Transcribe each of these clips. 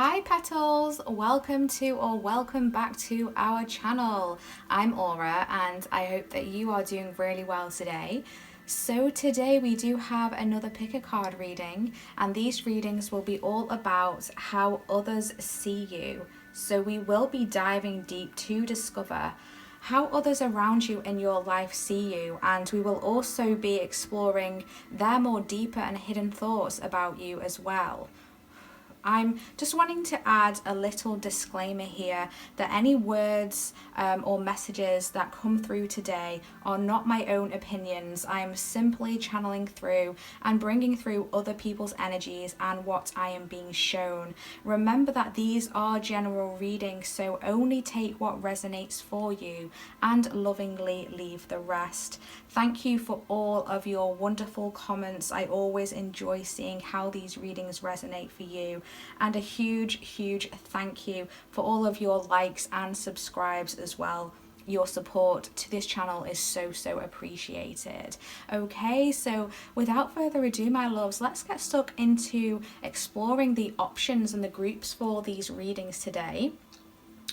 Hi petals, welcome back to our channel. I'm Aura and I hope that you are doing really well today. So today we do have another pick a card reading, and these readings will be all about how others see you. So we will be diving deep to discover how others around you in your life see you, and we will also be exploring their more deeper and hidden thoughts about you as well. I'm just wanting to add a little disclaimer here that any words or messages that come through today are not my own opinions. I am simply channeling through and bringing through other people's energies and what I am being shown. Remember that these are general readings, so only take what resonates for you and lovingly leave the rest. Thank you for all of your wonderful comments. I always enjoy seeing how these readings resonate for you. And a huge thank you for all of your likes and subscribes as well. Your support to this channel is so appreciated. Okay, so without further ado, my loves, let's get stuck into exploring the options and the groups for these readings today.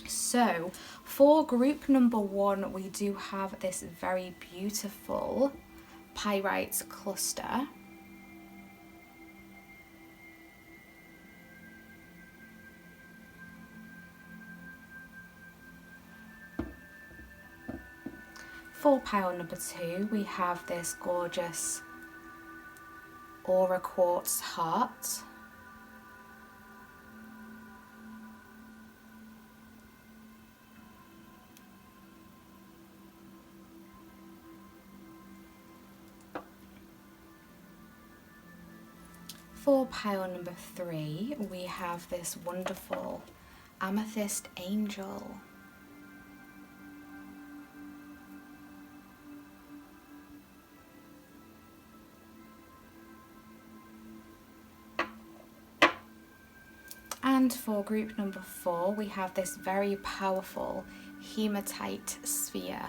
So for group number one, we do have this very beautiful pyrite cluster. For pile number two, we have this gorgeous Aura quartz heart. For pile number three, we have this wonderful amethyst angel. And for group number four, we have this very powerful hematite sphere.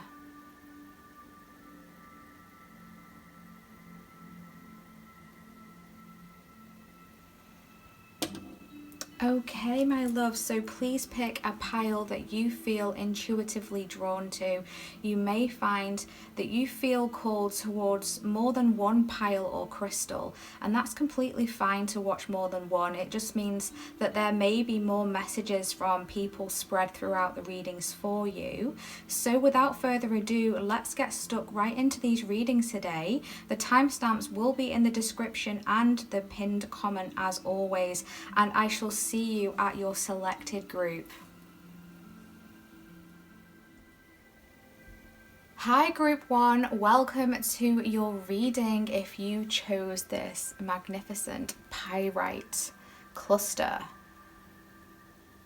Okay, my love, so please pick a pile that you feel intuitively drawn to. You may find that you feel called towards more than one pile or crystal, and that's completely fine to watch more than one. It just means that there may be more messages from people spread throughout the readings for you. So without further ado, let's get stuck right into these readings today. The timestamps will be in the description and the pinned comment as always, and I shall see you at your selected group. Hi group one, welcome to your reading if you chose this magnificent pyrite cluster.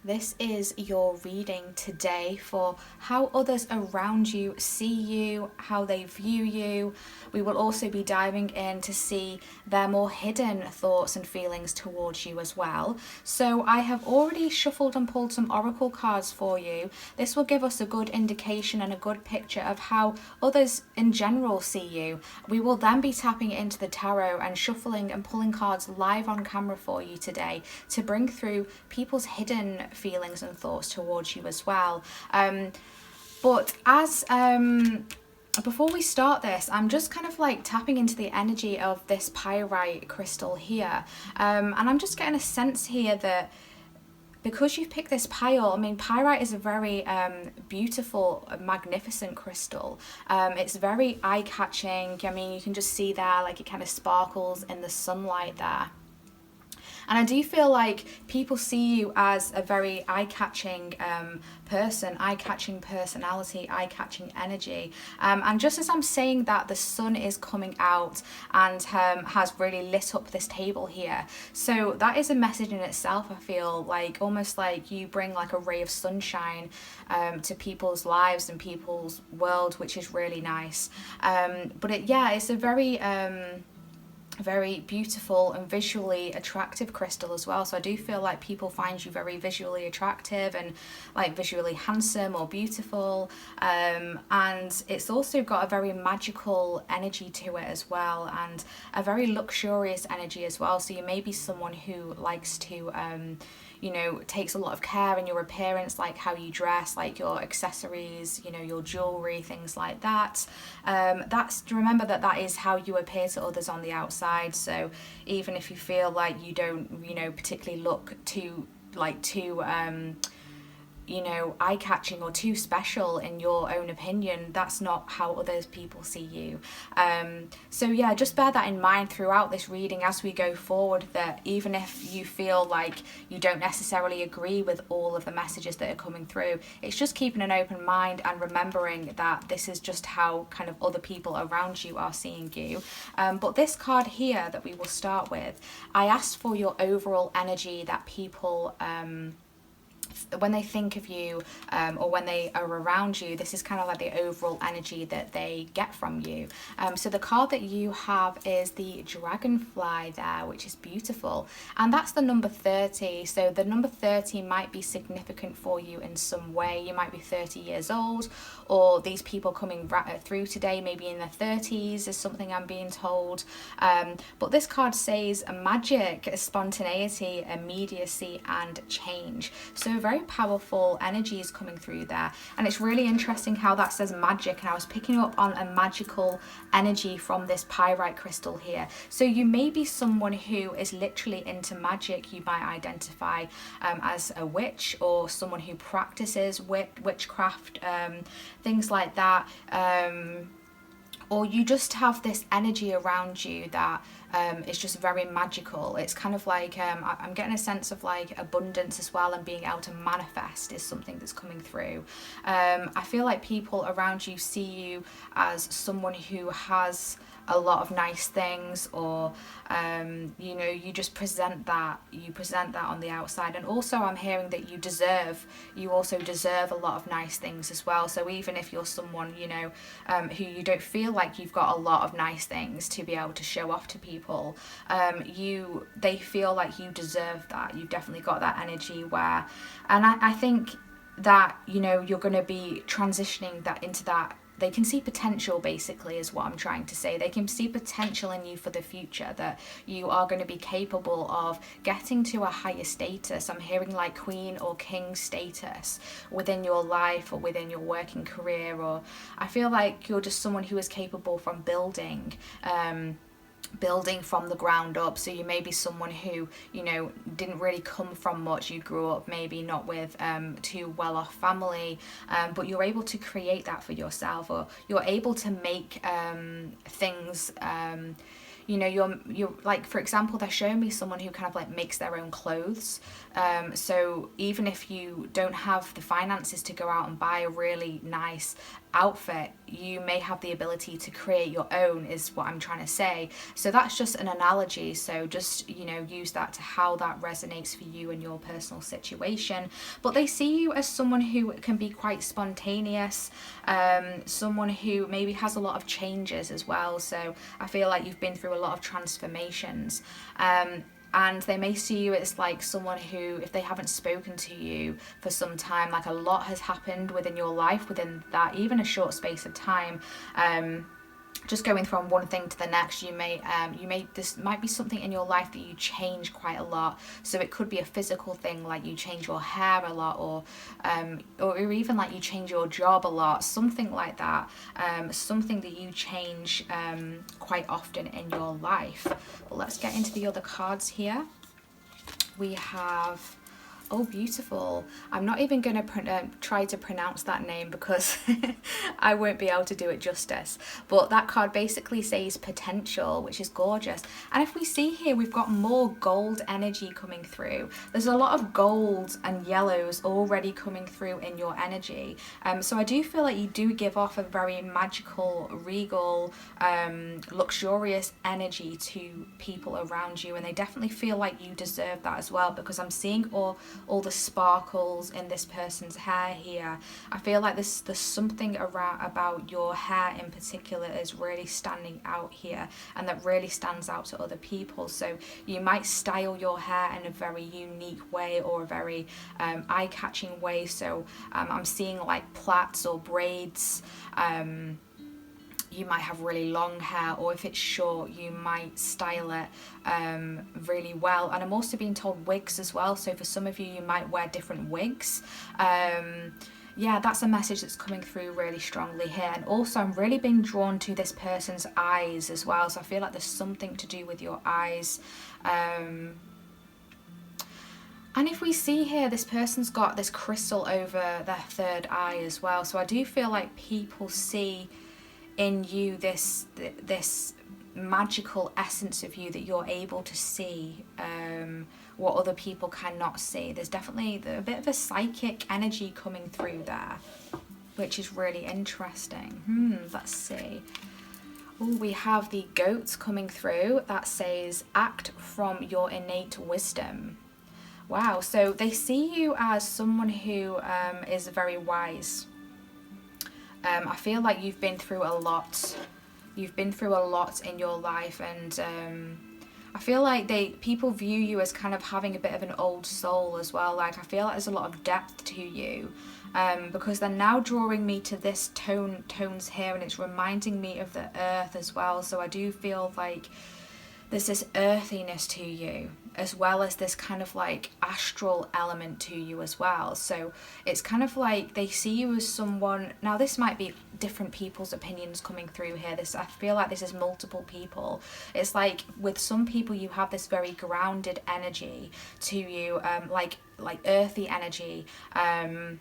This is your reading today for how others around you see you, how they view you. We will also be diving in to see their more hidden thoughts and feelings towards you as well. So I have already shuffled and pulled some oracle cards for you. This will give us a good indication and a good picture of how others in general see you. We will then be tapping into the tarot and shuffling and pulling cards live on camera for you today to bring through people's hidden feelings and thoughts towards you as well. But as before we start this, I'm just kind of like tapping into the energy of this pyrite crystal here, and I'm just getting a sense here that because you've picked this pile, I mean, pyrite is a very beautiful, magnificent crystal. It's very eye-catching. I mean, you can just see there, like it kind of sparkles in the sunlight there. And I do feel like people see you as a very eye-catching person, eye-catching personality, eye-catching energy. And just as I'm saying that, the sun is coming out and has really lit up this table here. So that is a message in itself, I feel like, almost like you bring like a ray of sunshine to people's lives and people's world, which is really nice. But it's a very... very beautiful and visually attractive crystal as well. So I do feel like people find you very visually attractive and like visually handsome or beautiful, and it's also got a very magical energy to it as well, and a very luxurious energy as well. So you may be someone who likes to you know, takes a lot of care in your appearance, like how you dress, like your accessories, you know, your jewelry, things like that. That's, remember that that is how you appear to others on the outside. So even if you feel like you don't, you know, particularly look too you know, eye-catching or too special in your own opinion, that's not how other people see you. So yeah, just bear that in mind throughout this reading as we go forward, that even if you feel like you don't necessarily agree with all of the messages that are coming through, it's just keeping an open mind and remembering that this is just how kind of other people around you are seeing you. But this card here that we will start with, I asked for your overall energy that people when they think of you, or when they are around you, this is kind of like the overall energy that they get from you. So the card that you have is the dragonfly there, which is beautiful, and that's the number 30. So the number 30 might be significant for you in some way. You might be 30 years old, or these people coming through today maybe in their 30s is something I'm being told. But this card says magic, spontaneity, immediacy and change. So very powerful energy is coming through there, and it's really interesting how that says magic, and I was picking up on a magical energy from this pyrite crystal here. So you may be someone who is literally into magic. You might identify as a witch, or someone who practices witchcraft, things like that, or you just have this energy around you that is just very magical. It's kind of like I'm getting a sense of like abundance as well, and being able to manifest is something that's coming through. I feel like people around you see you as someone who has a lot of nice things, or you know, you just present that on the outside. And also I'm hearing that you also deserve a lot of nice things as well. So even if you're someone, you know, who you don't feel like you've got a lot of nice things to be able to show off to people, they feel like you deserve that. You've definitely got that energy where, and I think that, you know, you're going to be transitioning that into that. They can see potential, basically, is what I'm trying to say. They can see potential in you for the future, that you are going to be capable of getting to a higher status. I'm hearing like queen or king status within your life or within your working career, or I feel like you're just someone who is capable from building from the ground up. So you may be someone who, you know, didn't really come from much. You grew up maybe not with too well off family, but you're able to create that for yourself, or you're able to make things, you know, you're like, for example, they're showing me someone who kind of like makes their own clothes. So even if you don't have the finances to go out and buy a really nice outfit, you may have the ability to create your own, is what I'm trying to say. So that's just an analogy, so just, you know, use that to how that resonates for you and your personal situation. But they see you as someone who can be quite spontaneous, someone who maybe has a lot of changes as well. So I feel like you've been through a lot of transformations, and they may see you as like someone who, if they haven't spoken to you for some time, like a lot has happened within your life within that even a short space of time, just going from one thing to the next. You may this might be something in your life that you change quite a lot. So it could be a physical thing, like you change your hair a lot, or even like you change your job a lot, something like that, something that you change quite often in your life. But let's get into the other cards here. We have, oh, beautiful. I'm not even going to try to pronounce that name because I won't be able to do it justice. But that card basically says potential, which is gorgeous. And if we see here, we've got more gold energy coming through. There's a lot of gold and yellows already coming through in your energy. So I do feel like you do give off a very magical, regal, luxurious energy to people around you. And they definitely feel like you deserve that as well, because I'm seeing all the sparkles in this person's hair here. I feel like there's something about your hair in particular is really standing out here, and that really stands out to other people. So you might style your hair in a very unique way, or a very eye-catching way. So I'm seeing like plaits or braids. You might have really long hair, or if it's short, you might style it really well. And I'm also being told wigs as well. So for some of you, you might wear different wigs. Yeah, that's a message that's coming through really strongly here. And also I'm really being drawn to this person's eyes as well. So I feel like there's something to do with your eyes. And if we see here, this person's got this crystal over their third eye as well. So I do feel like people see in you this magical essence of you that you're able to see, what other people cannot see. There's definitely a bit of a psychic energy coming through there, which is really interesting. Let's see. Oh, we have the goats coming through. That says, act from your innate wisdom. Wow, so they see you as someone who is very wise. I feel like you've been through a lot. You've been through a lot in your life, and I feel like people view you as kind of having a bit of an old soul as well. Like, I feel like there's a lot of depth to you, because they're now drawing me to this tones here, and it's reminding me of the earth as well. So I do feel like there's this earthiness to you, as well as this kind of like astral element to you as well. So it's kind of like they see you as someone, now this might be different people's opinions coming through here. I feel like this is multiple people. It's like with some people you have this very grounded energy to you, like earthy energy, and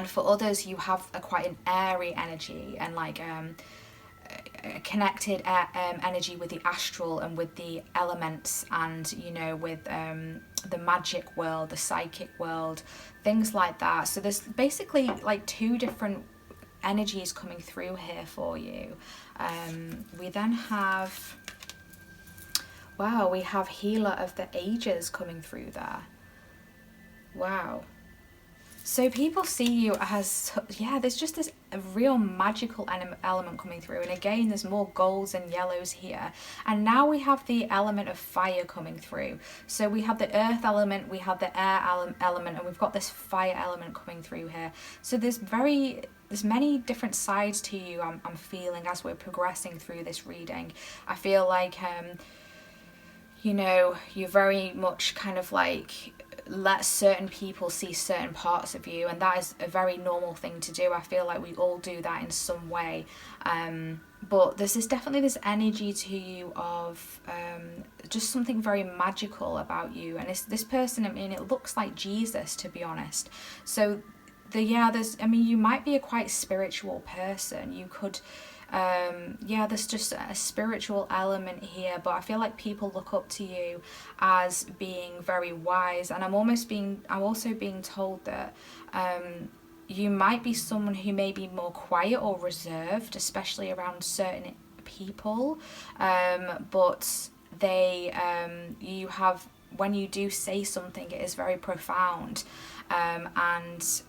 for others you have quite an airy energy, and like connected energy with the astral and with the elements, and you know, with the magic world, the psychic world, things like that. So there's basically like two different energies coming through here for you. We then have, wow, we have healer of the ages coming through there. Wow. So people see you as, yeah, there's just this real magical element coming through. And again, there's more golds and yellows here. And now we have the element of fire coming through. So we have the earth element, we have the air element, and we've got this fire element coming through here. So there's many different sides to you I'm feeling as we're progressing through this reading. I feel like, you know, you're very much kind of like, let certain people see certain parts of you, and that is a very normal thing to do. I feel like we all do that in some way, but there's definitely this energy to you of just something very magical about you. And it's this person, I mean, it looks like Jesus, to be honest. So you might be a quite spiritual person. You could there's just a spiritual element here, but I feel like people look up to you as being very wise. And I'm also being told that you might be someone who may be more quiet or reserved, especially around certain people, but you have, when you do say something, it is very profound, and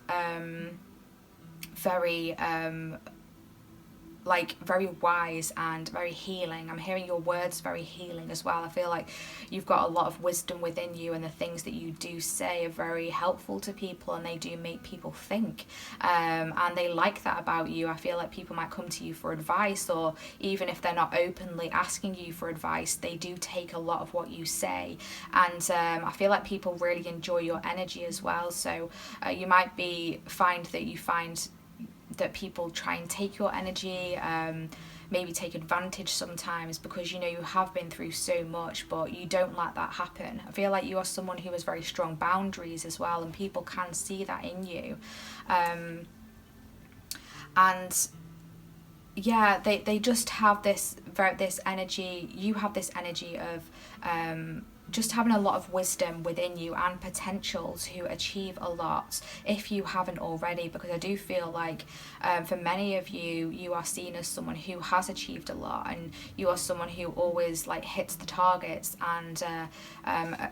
very very wise and very healing. I'm hearing your words very healing as well. I feel like you've got a lot of wisdom within you, and the things that you do say are very helpful to people, and they do make people think, and they like that about you. I feel like people might come to you for advice, or even if they're not openly asking you for advice, they do take a lot of what you say. And I feel like people really enjoy your energy as well. So you might find that people try and take your energy, maybe take advantage sometimes, because you know you have been through so much, but you don't let that happen. I feel like you are someone who has very strong boundaries as well, and people can see that in you. And yeah, they just have this energy. You have this energy of just having a lot of wisdom within you and potential to achieve a lot if you haven't already, because I do feel like for many of you, you are seen as someone who has achieved a lot, and you are someone who always like hits the targets, and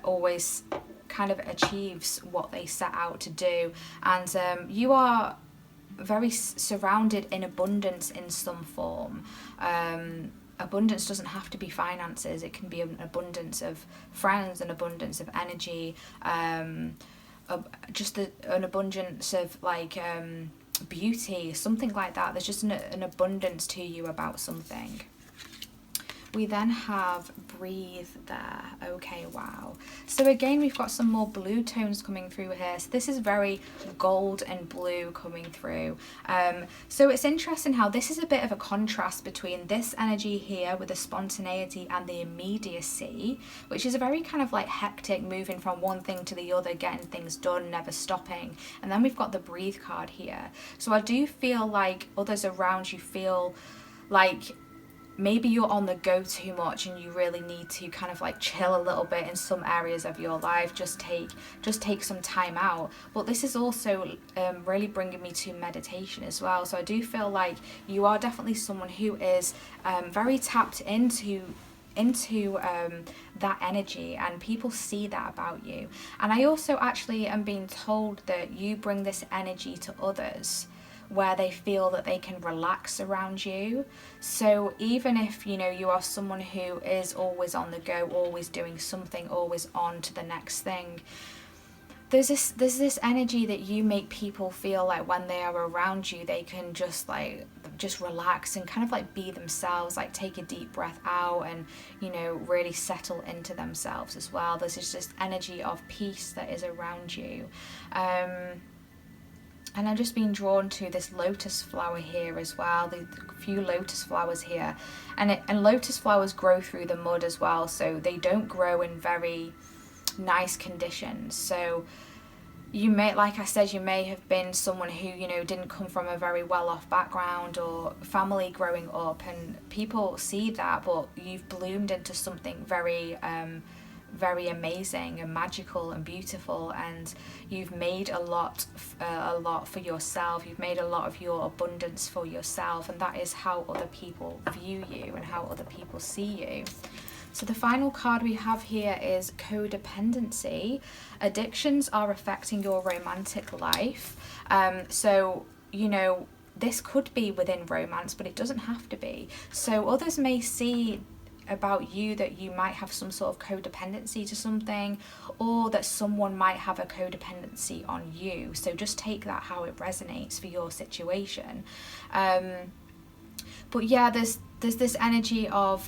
always kind of achieves what they set out to do. And you are very surrounded in abundance in some form. Abundance doesn't have to be finances. It can be an abundance of friends, an abundance of energy, just an abundance of like beauty, something like that. There's just an abundance to you about something. We then have breathe there. Okay, wow. So again, we've got some more blue tones coming through here. So this is very gold and blue coming through. So it's interesting how this is a bit of a contrast between this energy here with the spontaneity and the immediacy, which is a very kind of like hectic, moving from one thing to the other, getting things done, never stopping. And then we've got the breathe card here. So I do feel like others around you feel like maybe you're on the go too much and you really need to kind of like chill a little bit in some areas of your life. Just take some time out. But this is also really bringing me to meditation as well. So I do feel like you are definitely someone who is very tapped into that energy, and people see that about you. And I also actually am being told that you bring this energy to others where they feel that they can relax around you. So even if, you know, you are someone who is always on the go, always doing something, always on to the next thing, there's this energy that you make people feel like when they are around you, they can just relax and kind of like be themselves, like take a deep breath out and, you know, really settle into themselves as well. There's just this energy of peace that is around you. And I'm just being drawn to this lotus flower here as well. The few lotus flowers here, and lotus flowers grow through the mud as well, so they don't grow in very nice conditions. So you may, like I said, you may have been someone who, you know, didn't come from a very well-off background or family growing up, and people see that, but you've bloomed into something very very amazing and magical and beautiful, and you've made a lot for yourself. You've made a lot of your abundance for yourself, and that is how other people view you and how other people see you. So the final card we have here is codependency. Addictions are affecting your romantic life. So, you know, this could be within romance, but it doesn't have to be. So others may see about you that you might have some sort of codependency to something, or that someone might have a codependency on you. So just take that how it resonates for your situation. But yeah, there's this energy of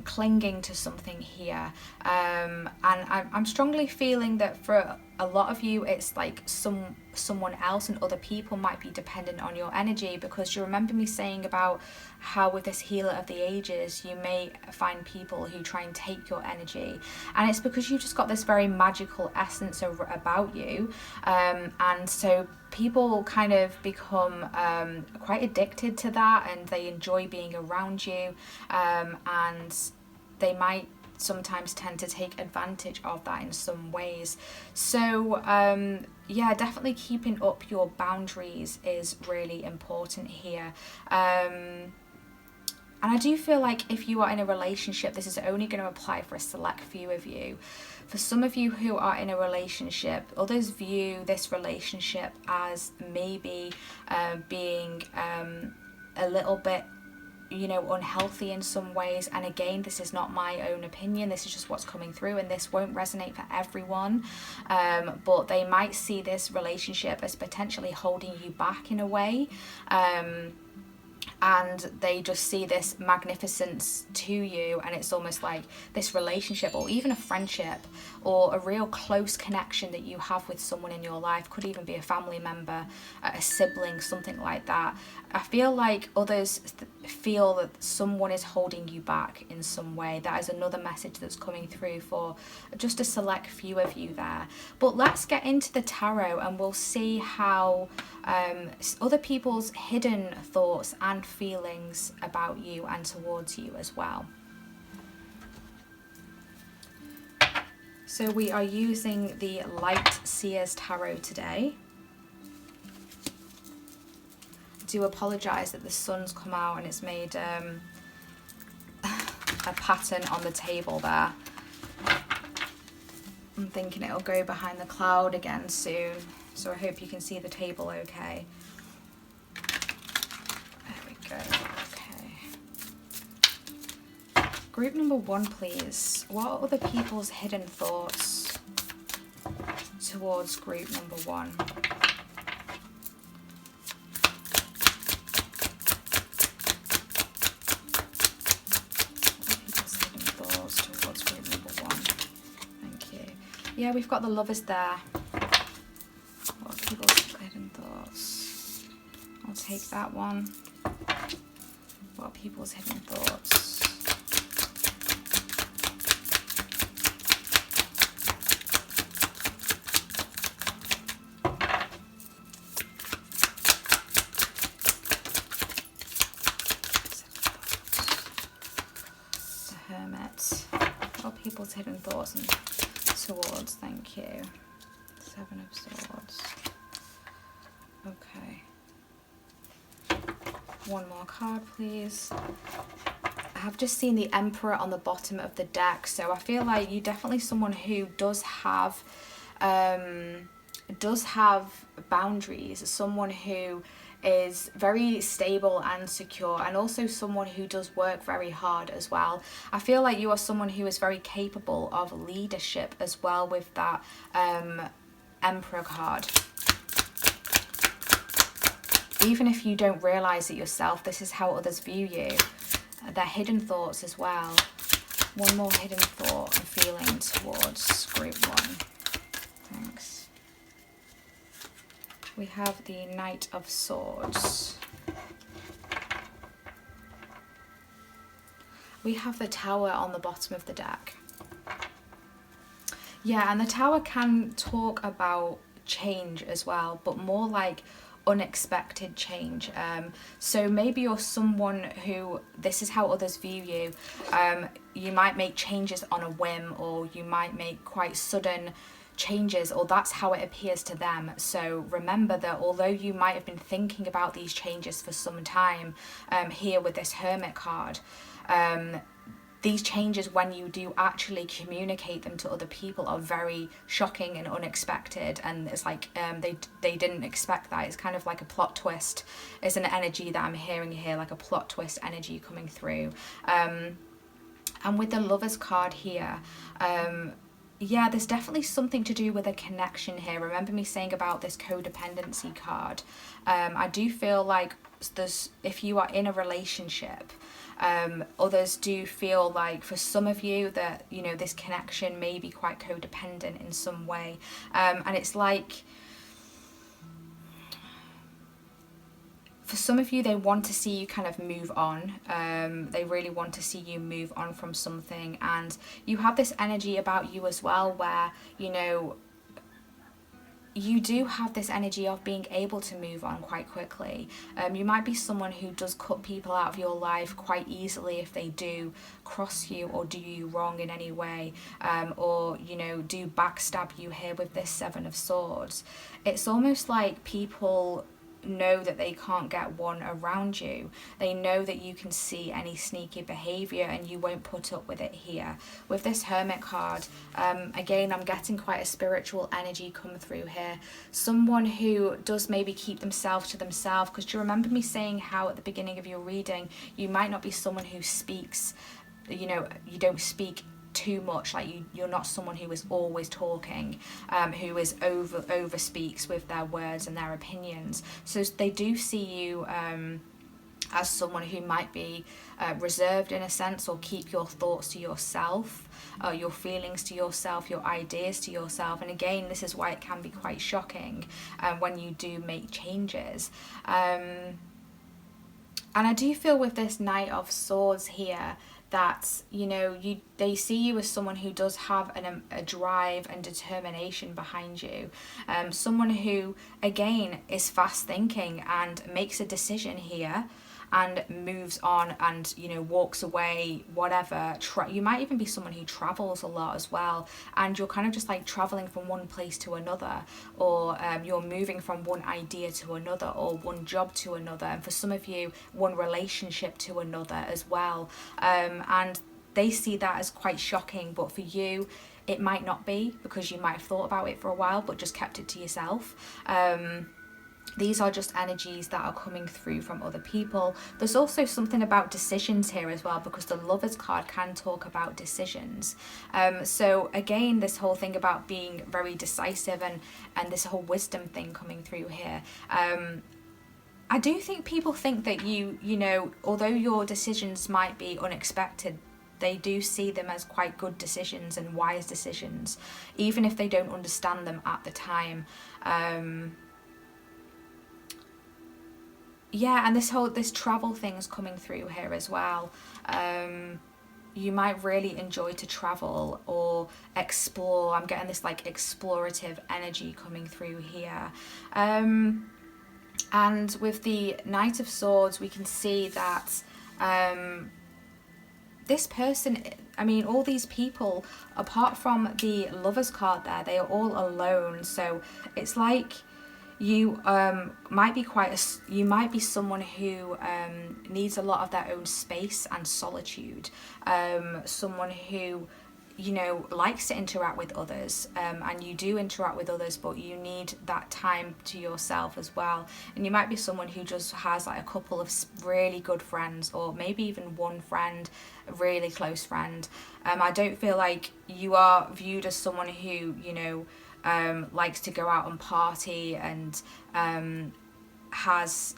clinging to something here, and I'm strongly feeling that for a lot of you it's like someone else and other people might be dependent on your energy, because you remember me saying about how with this healer of the ages you may find people who try and take your energy, and it's because you've just got this very magical essence about you, and so people kind of become quite addicted to that, and they enjoy being around you, and they might sometimes tend to take advantage of that in some ways. So yeah, definitely keeping up your boundaries is really important here. And I do feel like if you are in a relationship, this is only going to apply for a select few of you. For some of you who are in a relationship, others view this relationship as maybe being a little bit, you know, unhealthy in some ways. And again, this is not my own opinion, this is just what's coming through, and this won't resonate for everyone, but they might see this relationship as potentially holding you back in a way, and they just see this magnificence to you, and it's almost like this relationship or even a friendship or a real close connection that you have with someone in your life, could even be a family member, a sibling, something like that. I feel like others feel that someone is holding you back in some way. That is another message that's coming through for just a select few of you there. But let's get into the tarot and we'll see how other people's hidden thoughts and feelings about you and towards you as well. So we are using the Light Seers Tarot today. I do apologise that the sun's come out and it's made a pattern on the table there. I'm thinking it'll go behind the cloud again soon, so I hope you can see the table okay. There we go, okay. Group number 1, please. What are other people's hidden thoughts towards group number 1? Yeah, we've got the Lovers there. What are people's hidden thoughts? I'll take that one. What are people's hidden thoughts? The Hermit. What are people's hidden thoughts and towards, thank you. 7 of Swords. Okay. One more card, please. I have just seen the Emperor on the bottom of the deck, so I feel like you're definitely someone who does have boundaries, someone who is very stable and secure, and also someone who does work very hard as well. I feel like you are someone who is very capable of leadership as well with that Emperor card. Even if you don't realise it yourself, this is how others view you. Their hidden thoughts as well. One more hidden thought and feeling towards group 1. Thanks. We have the Knight of Swords. We have the Tower on the bottom of the deck. Yeah, and the Tower can talk about change as well, but more like unexpected change. So maybe you're someone who, this is how others view you. You might make changes on a whim, or you might make quite sudden changes, or that's how it appears to them. So remember that although you might have been thinking about these changes for some time, here with this Hermit card, these changes, when you do actually communicate them to other people, are very shocking and unexpected, and it's like they didn't expect that. It's kind of like a plot twist. It's an energy that I'm hearing here, like a plot twist energy coming through. And with the Lovers card here, yeah, there's definitely something to do with a connection here. Remember me saying about this codependency card. I do feel like there's, if you are in a relationship, others do feel like, for some of you, that, you know, this connection may be quite codependent in some way. And it's like, for some of you, they want to see you kind of move on. They really want to see you move on from something. And you have this energy about you as well, where, you know, you do have this energy of being able to move on quite quickly. You might be someone who does cut people out of your life quite easily if they do cross you or do you wrong in any way, or, you know, do backstab you here with this 7 of Swords. It's almost like people know that they can't get one around you. They know that you can see any sneaky behavior and you won't put up with it here. With this Hermit card, again, I'm getting quite a spiritual energy come through here. Someone who does maybe keep themselves to themselves, because do you remember me saying how at the beginning of your reading, you might not be someone who speaks, you know, you don't speak too much, like you're not someone who is always talking, who is over speaks with their words and their opinions. So they do see you as someone who might be reserved in a sense, or keep your thoughts to yourself, your feelings to yourself, your ideas to yourself. And again, this is why it can be quite shocking when you do make changes. And I do feel with this Knight of Swords here that, you know, they see you as someone who does have a drive and determination behind you. Someone who, again, is fast thinking and makes a decision here and moves on and, you know, walks away, whatever. You might even be someone who travels a lot as well, and you're kind of just like traveling from one place to another, or you're moving from one idea to another, or one job to another, and for some of you, one relationship to another as well. And they see that as quite shocking, but for you, it might not be, because you might have thought about it for a while but just kept it to yourself. These are just energies that are coming through from other people. There's also something about decisions here as well, because the Lovers card can talk about decisions. So again, this whole thing about being very decisive and this whole wisdom thing coming through here. I do think people think that you know, although your decisions might be unexpected, they do see them as quite good decisions and wise decisions, even if they don't understand them at the time. Yeah, and this travel thing's coming through here as well. You might really enjoy to travel or explore. I'm getting this like explorative energy coming through here. And with the Knight of Swords, we can see that this person, I mean, all these people, apart from the Lovers card there, they are all alone. So it's like you might be someone who needs a lot of their own space and solitude. Someone who, you know, likes to interact with others, and you do interact with others, but you need that time to yourself as well. And you might be someone who just has like a couple of really good friends, or maybe even one friend, a really close friend. I don't feel like you are viewed as someone who, you know, likes to go out and party and has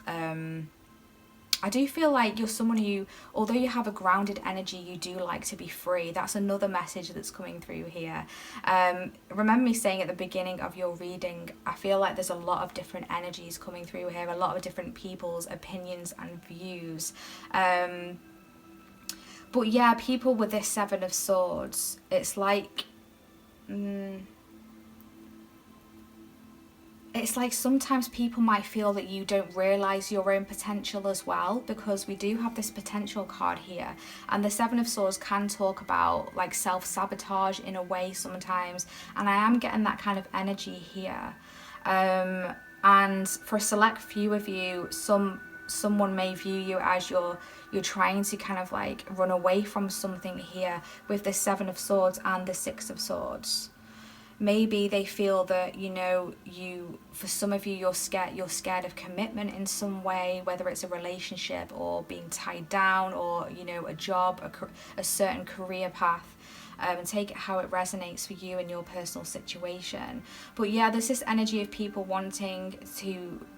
I do feel like you're someone who, although you have a grounded energy, you do like to be free. That's another message that's coming through here. Remember me saying at the beginning of your reading, I feel like there's a lot of different energies coming through here, a lot of different people's opinions and views. But yeah, people with this Seven of Swords, it's like... it's like sometimes people might feel that you don't realise your own potential as well, because we do have this potential card here, and the Seven of Swords can talk about like self-sabotage in a way sometimes, and I am getting that kind of energy here. And for a select few of you, someone may view you as you're trying to kind of like run away from something here with the Seven of Swords and the Six of Swords. Maybe they feel that, you know, for some of you, you're scared of commitment in some way, whether it's a relationship or being tied down, or, you know, a job, a certain career path. And take it how it resonates for you in your personal situation. But yeah, there's this energy of people wanting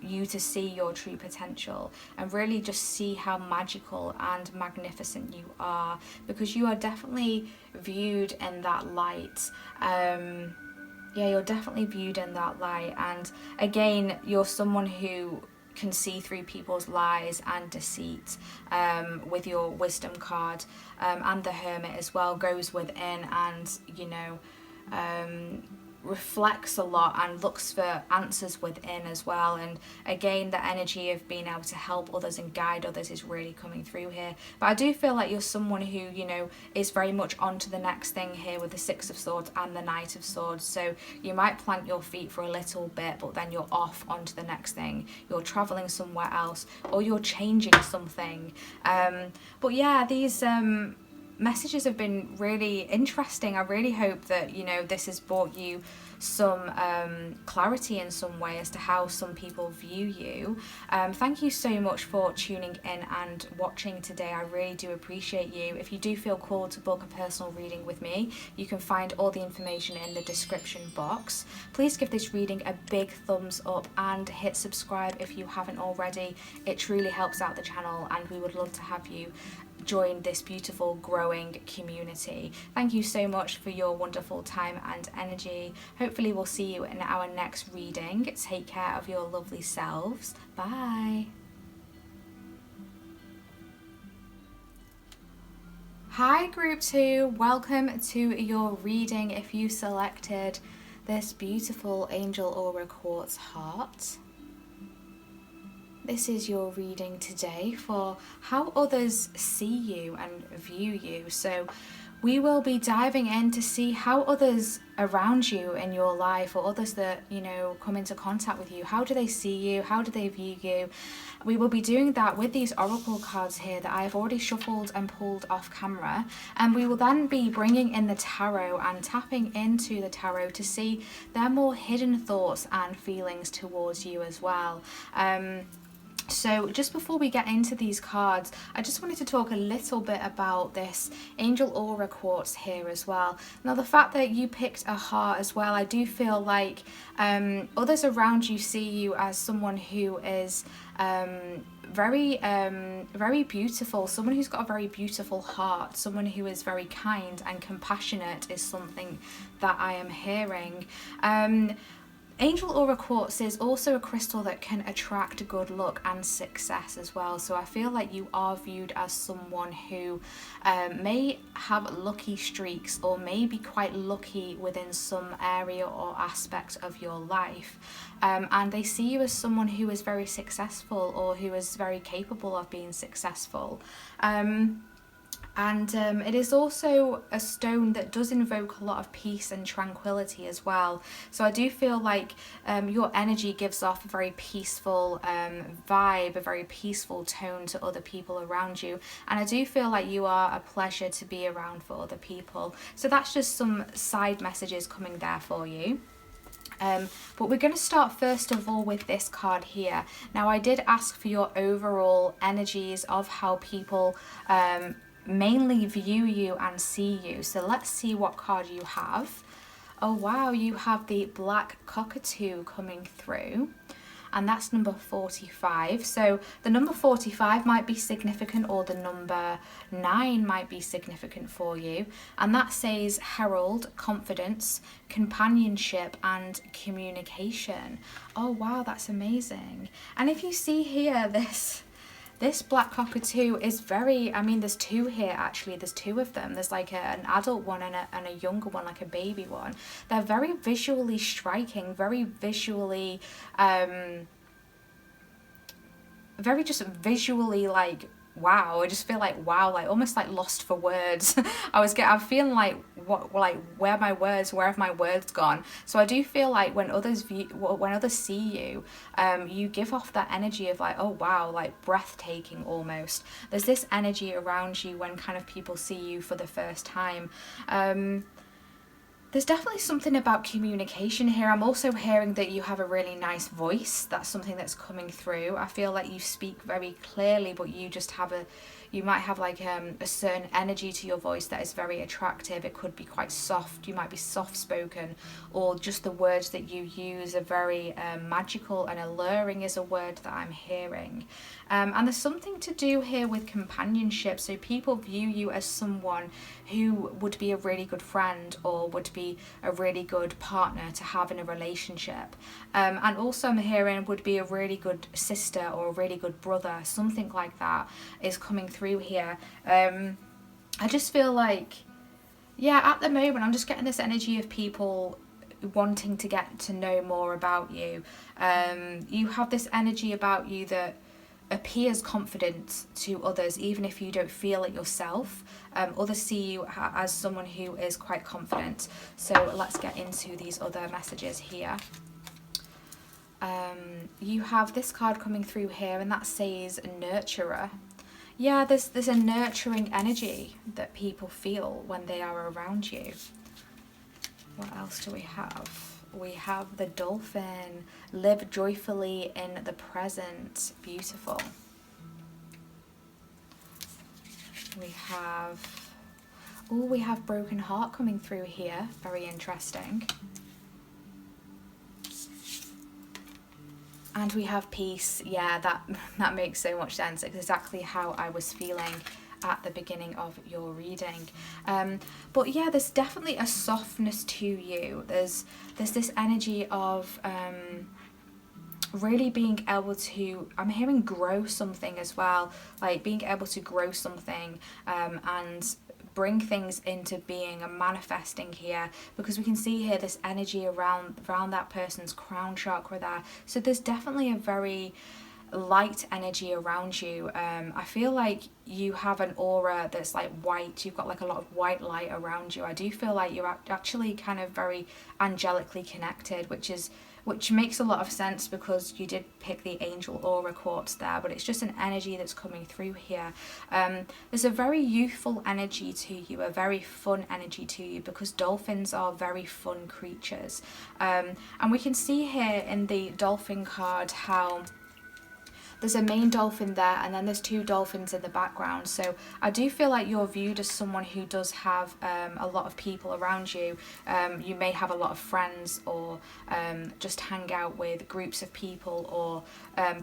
you to see your true potential and really just see how magical and magnificent you are, because you are definitely viewed in that light. Yeah, you're definitely viewed in that light. And again, you're someone who can see through people's lies and deceit, with your Wisdom card, and the Hermit as well goes within and, you know, reflects a lot and looks for answers within as well. And again, the energy of being able to help others and guide others is really coming through here. But I do feel like you're someone who, you know, is very much on to the next thing here with the Six of Swords and the Knight of Swords. So you might plant your feet for a little bit, but then you're off onto the next thing. You're traveling somewhere else, or you're changing something. But yeah, these messages have been really interesting. I really hope that, you know, this has brought you some clarity in some way as to how some people view you. Thank you so much for tuning in and watching today. I really do appreciate you. If you do feel called to book a personal reading with me, you can find all the information in the description box. Please give this reading a big thumbs up and hit subscribe if you haven't already. It truly helps out the channel, and we would love to have you join this beautiful growing community. Thank you so much for your wonderful time and energy. Hopefully we'll see you in our next reading. Take care of your lovely selves. Bye. Hi Group 2, welcome to your reading. If you selected this beautiful Angel Aura Quartz heart, this is your reading today for how others see you and view you. So we will be diving in to see how others around you in your life, or others that, you know, come into contact with you, how do they see you, how do they view you. We will be doing that with these oracle cards here that I have already shuffled and pulled off camera, and we will then be bringing in the tarot and tapping into the tarot to see their more hidden thoughts and feelings towards you as well. So just before we get into these cards, I just wanted to talk a little bit about this Angel Aura Quartz here as well. Now, the fact that you picked a heart as well, I do feel like others around you see you as someone who is very beautiful, someone who's got a very beautiful heart, someone who is very kind and compassionate is something that I am hearing. Angel Aura Quartz is also a crystal that can attract good luck and success as well. So I feel like you are viewed as someone who may have lucky streaks, or may be quite lucky within some area or aspect of your life. And they see you as someone who is very successful, or who is very capable of being successful. And it is also a stone that does invoke a lot of peace and tranquility as well. So I do feel like your energy gives off a very peaceful vibe, a very peaceful tone to other people around you. And I do feel like you are a pleasure to be around for other people. So that's just some side messages coming there for you. But we're going to start first of all with this card here. Now, I did ask for your overall energies of how people mainly view you and see you. So let's see what card you have. Oh wow, you have the Black Cockatoo coming through, and that's number 45. So the number 45 might be significant, or the number 9 might be significant for you. And that says herald, confidence, companionship and communication. Oh wow, that's amazing. And if you see here, this Black Cockatoo is very, I mean, there's two here actually, there's two of them. There's like an adult one and a younger one, like a baby one. They're very visually striking, very visually, very just visually like, wow. I just feel like, wow, like almost like lost for words. I'm feeling like, where have my words gone? So I do feel like when others see you, you give off that energy of like, oh wow, like breathtaking almost. There's this energy around you when kind of people see you for the first time. There's definitely something about communication here. I'm also hearing that you have a really nice voice. That's something that's coming through. I feel like you speak very clearly, but you might have like a certain energy to your voice that is very attractive. It could be quite soft. You might be soft spoken, or just the words that you use are very magical and alluring is a word that I'm hearing. And there's something to do here with companionship. So people view you as someone who would be a really good friend, or would be a really good partner to have in a relationship. And also I'm hearing would be a really good sister or a really good brother. Something like that is coming through here. I just feel like, yeah, at the moment I'm just getting this energy of people wanting to get to know more about you. You have this energy about you that appears confident to others, even if you don't feel it yourself. Others see you as someone who is quite confident. So let's get into these other messages here. You have this card coming through here, and that says nurturer. Yeah, there's a nurturing energy that people feel when they are around you. What else do we have? We have the dolphin. Live joyfully in the present. Beautiful. We have broken heart coming through here. Very interesting. And we have peace. Yeah, that makes so much sense. It's exactly how I was feeling at the beginning of your reading. But yeah, there's definitely a softness to you. There's this energy of really being able to, I'm hearing grow something as well, like being able to grow something and bring things into being and manifesting here, because we can see here this energy around that person's crown chakra there. So there's definitely a very light energy around you. I feel like you have an aura that's like white. You've got like a lot of white light around you. I do feel like you're actually kind of very angelically connected, which makes a lot of sense because you did pick the angel aura quartz there, but it's just an energy that's coming through here. There's a very youthful energy to you, a very fun energy to you, because dolphins are very fun creatures. And we can see here in the dolphin card how there's a main dolphin there, and then there's two dolphins in the background. So I do feel like you're viewed as someone who does have a lot of people around you. You may have a lot of friends, or just hang out with groups of people, or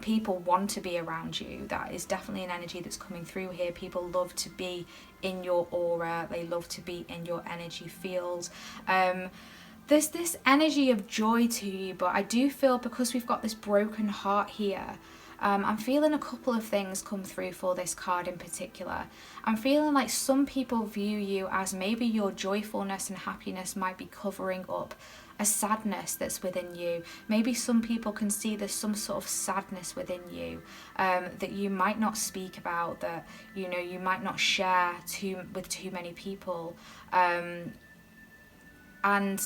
people want to be around you. That is definitely an energy that's coming through here. People love to be in your aura. They love to be in your energy field. There's this energy of joy to you, but I do feel because we've got this broken heart here, I'm feeling a couple of things come through for this card in particular. I'm feeling like some people view you as maybe your joyfulness and happiness might be covering up a sadness that's within you. Maybe some people can see there's some sort of sadness within you that you might not speak about, that you might not share with too many people. And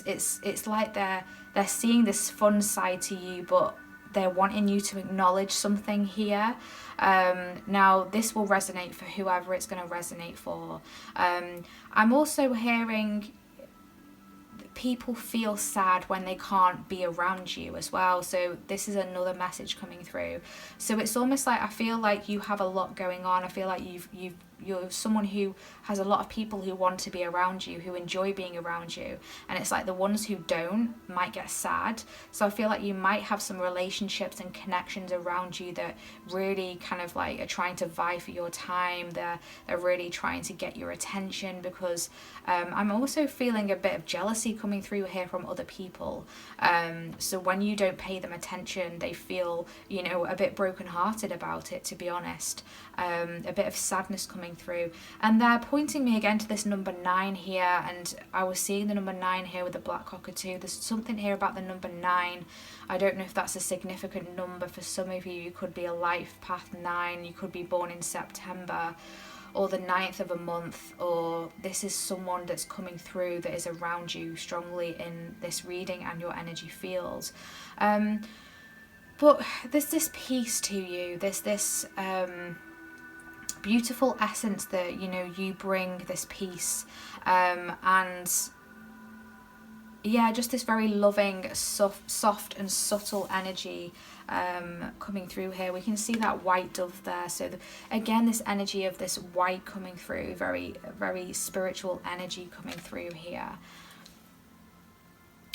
it's like they're seeing this fun side to you, but they're wanting you to acknowledge something here. Now, this will resonate for whoever it's going to resonate for. I'm also hearing people feel sad when they can't be around you as well. So this is another message coming through. So it's almost like I feel like you have a lot going on. I feel like you're someone who has a lot of people who want to be around you, who enjoy being around you, and it's like the ones who don't might get sad. So I feel like you might have some relationships and connections around you that really kind of like are trying to vie for your time. They're really trying to get your attention, because I'm also feeling a bit of jealousy coming through here from other people. So when you don't pay them attention, they feel a bit brokenhearted about it, to be honest. A bit of sadness coming through, and they're pointing me again to this number 9 here, and I was seeing the number 9 here with the black cockatoo. There's something here about the number 9. I don't know if that's a significant number for some of you. You could be a life path 9, you could be born in September or the 9th of a month, or this is someone that's coming through that is around you strongly in this reading and your energy fields. But there's this peace to you, there's this beautiful essence that you bring, this peace, and yeah, just this very loving, soft and subtle energy coming through here. We can see that white dove there. So again, this energy of this white coming through, very, very spiritual energy coming through here.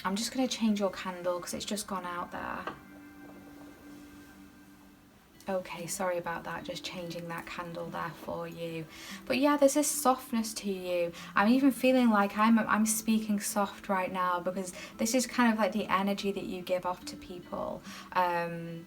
I'm just going to change your candle because it's just gone out there. Okay, sorry about that, just changing that candle there for you. But yeah, there's this softness to you. I'm even feeling like I'm speaking soft right now, because this is kind of like the energy that you give off to people. And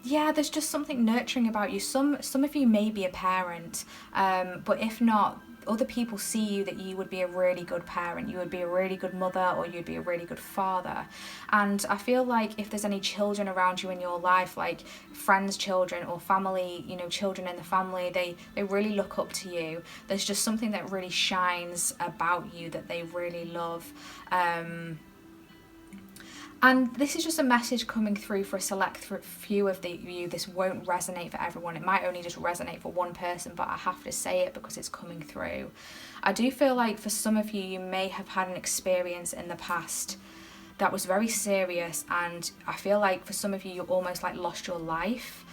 yeah, there's just something nurturing about you. Some of you may be a parent, but if not, other people see you that you would be a really good parent, you would be a really good mother, or you'd be a really good father. And I feel like if there's any children around you in your life, like friends' children or family, children in the family, they really look up to you. There's just something that really shines about you that they really love. And this is just a message coming through for a select few of you. This won't resonate for everyone. It might only just resonate for one person, but I have to say it because it's coming through. I do feel like for some of you, you may have had an experience in the past that was very serious, and I feel like for some of you, you almost like lost your life.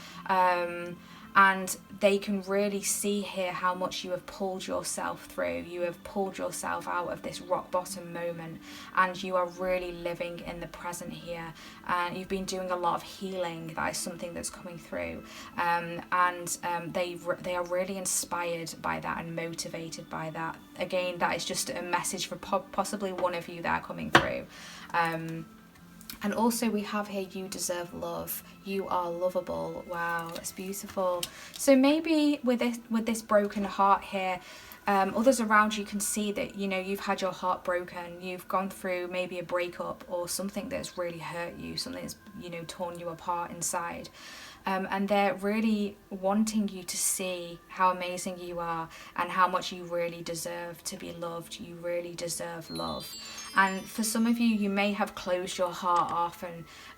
And they can really see here how much you have pulled yourself through. You have pulled yourself out of this rock bottom moment, and you are really living in the present here. And you've been doing a lot of healing. That is something that's coming through. They are really inspired by that and motivated by that. Again, that is just a message for possibly one of you that are coming through. And also we have here, you deserve love. You are lovable. Wow, that's beautiful. So maybe with this broken heart here, Others around you can see that, you know, you've had your heart broken, you've gone through maybe a breakup or something that's really hurt you, something that's, you know, torn you apart inside. And they're really wanting you to see how amazing you are and how much you really deserve to be loved. You really deserve love. And for some of you, you may have closed your heart off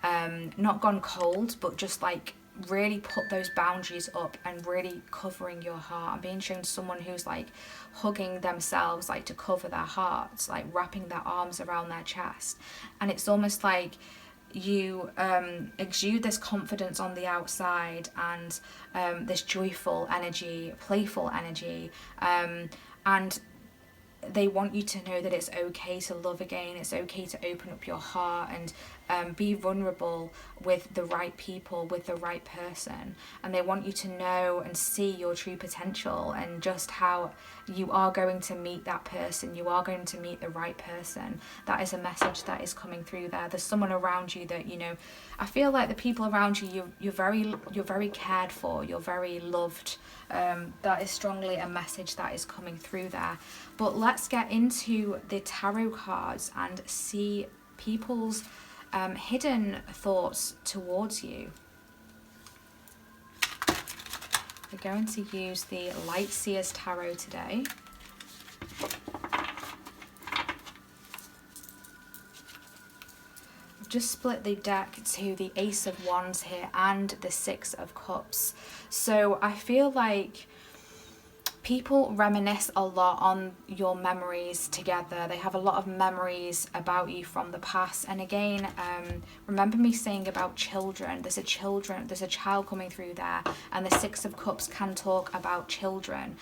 and not gone cold, but just like really put those boundaries up and really covering your heart. I'm being shown someone who's like hugging themselves, like to cover their hearts, like wrapping their arms around their chest. And it's almost like you exude this confidence on the outside and this joyful energy, playful energy, and they want you to know that it's okay to love again. It's okay to open up your heart and be vulnerable with the right people, with the right person. And they want you to know and see your true potential and just how you are going to meet that person. You are going to meet the right person. That is a message that is coming through there. There's someone around you that, you know, I feel like the people around you, you're very cared for. You're very loved. That is strongly a message that is coming through there. But let's get into the tarot cards and see people's hidden thoughts towards you. We're going to use the Light Seers Tarot today. I've just split the deck to the Ace of Wands here and the Six of Cups. So I feel like people reminisce a lot on your memories together. They have a lot of memories about you from the past. And again, remember me saying about children. There's a child coming through there, and the Six of Cups can talk about children.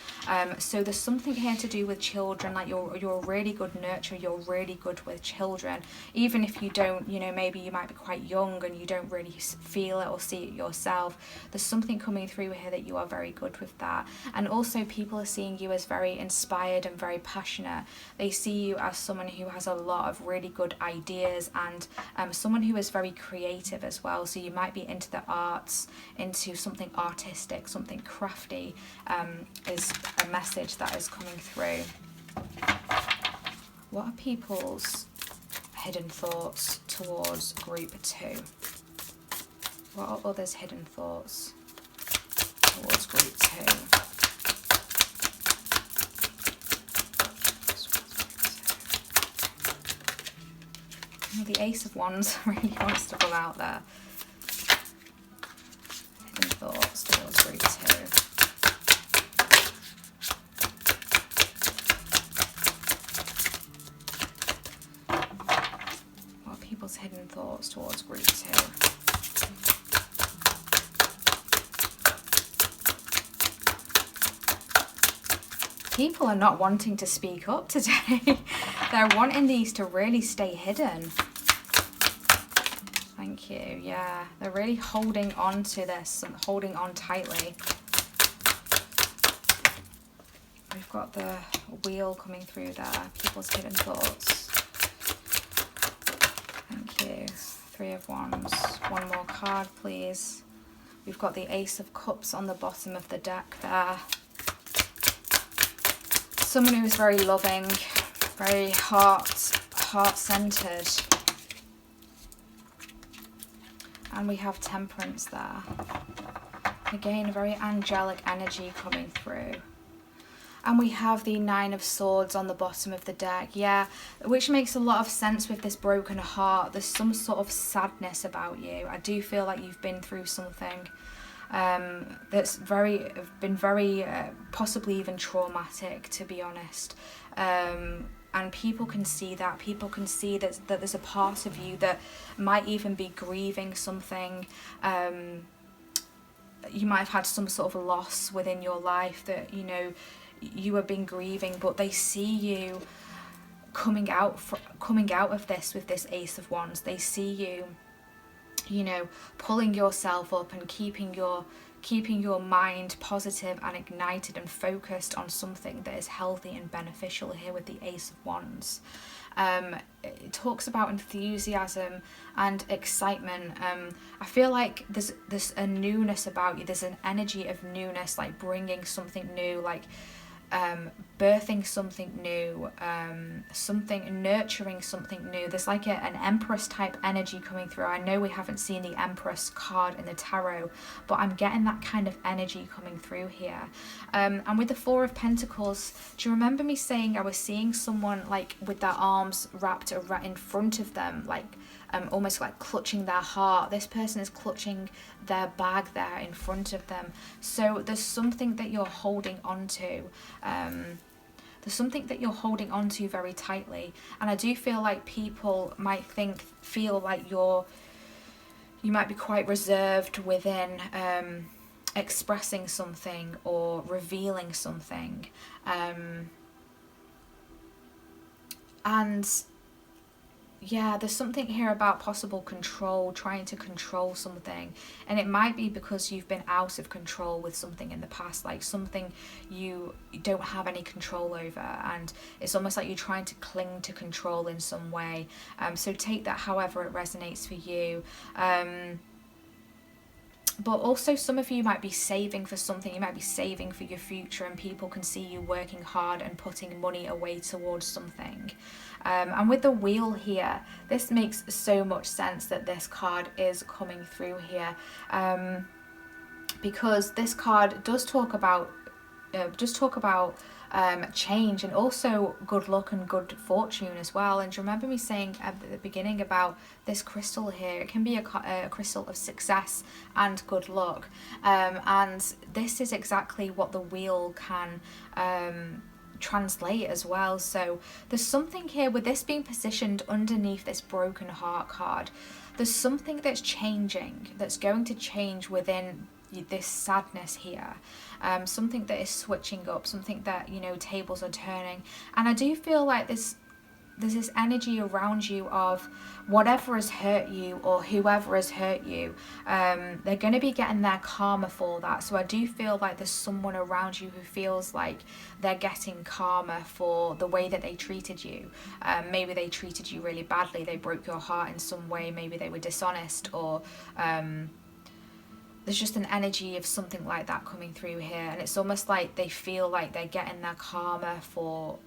So there's something here to do with children. Like you're a really good nurturer. You're really good with children. Even if you don't, you know, maybe you might be quite young and you don't really feel it or see it yourself. There's something coming through here that you are very good with that. And also people are seeing you as very inspired and very passionate. They see you as someone who has a lot of really good ideas and someone who is very creative as well. So you might be into the arts, into something artistic, something crafty, is a message that is coming through. What are people's hidden thoughts towards group 2? What are others' hidden thoughts towards group 2? The Ace of Wands really wants to come out there. Hidden thoughts towards group 2. What are people's hidden thoughts towards group 2? People are not wanting to speak up today. They're wanting these to really stay hidden. Thank you. Yeah, they're really holding on to this and holding on tightly. We've got the wheel coming through there. People's hidden thoughts. Thank you. Three of Wands. One more card, please. We've got the Ace of Cups on the bottom of the deck there. Someone who is very loving, very heart-centered. And we have Temperance there. Again, a very angelic energy coming through. And we have the Nine of Swords on the bottom of the deck. Yeah, which makes a lot of sense with this broken heart. There's some sort of sadness about you. I do feel like you've been through something that's been very possibly even traumatic, to be honest. And people can see that. People can see that there's a part of you that might even be grieving something. You might have had some sort of loss within your life that, you know, you have been grieving, but they see you coming out of this with this Ace of Wands. They see you, you know, pulling yourself up and keeping your mind positive and ignited and focused on something that is healthy and beneficial here with the Ace of Wands. It talks about enthusiasm and excitement. I feel like there's a newness about you. There's an energy of newness, like bringing something new, like birthing something new, something nurturing something new. There's like an Empress type energy coming through. I know we haven't seen the Empress card in the tarot, but I'm getting that kind of energy coming through here. And with the Four of Pentacles, do you remember me saying I was seeing someone like with their arms wrapped in front of them, like almost like clutching their heart? This person is clutching their bag there in front of them. So there's something that you're holding on to. There's something that you're holding on to very tightly. And I do feel like people might feel like you might be quite reserved within expressing something or revealing something. And yeah, there's something here about possible control, trying to control something. And it might be because you've been out of control with something in the past, like something you don't have any control over. And it's almost like you're trying to cling to control in some way. So take that however it resonates for you. But also some of you might be saving for something. You might be saving for your future, and people can see you working hard and putting money away towards something. And with the Wheel here, this makes so much sense that this card is coming through here, because this card does talk about change, and also good luck and good fortune as well. And do you remember me saying at the beginning about this crystal here? It can be a crystal of success and good luck, and this is exactly what the Wheel can translate as well. So there's something here with this being positioned underneath this broken heart card. There's something that's changing, that's going to change within this sadness here, something that is switching up, something that, you know, tables are turning. And I do feel like there's this energy around you of whatever has hurt you or whoever has hurt you, they're going to be getting their karma for that. So I do feel like there's someone around you who feels like they're getting karma for the way that they treated you. Maybe they treated you really badly, they broke your heart in some way, maybe they were dishonest, or there's just an energy of something like that coming through here. And it's almost like they feel like they're getting their karma for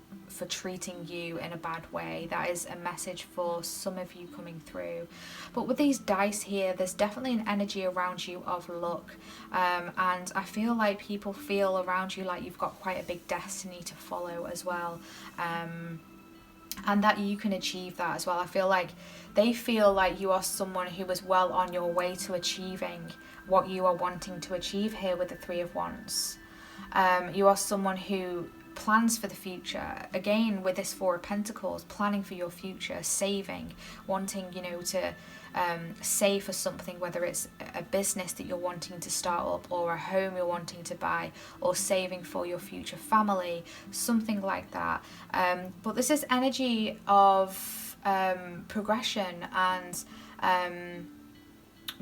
treating you in a bad way. That is a message for some of you coming through. But with these dice here, there's definitely an energy around you of luck, and I feel like people feel around you like you've got quite a big destiny to follow as well, and that you can achieve that as well. I feel like they feel like you are someone who is well on your way to achieving what you are wanting to achieve here with the Three of Wands. You are someone who plans for the future. Again, with this Four of Pentacles, planning for your future, saving, wanting, you know, to save for something, whether it's a business that you're wanting to start up, or a home you're wanting to buy, or saving for your future family, something like that. But this is energy of progression and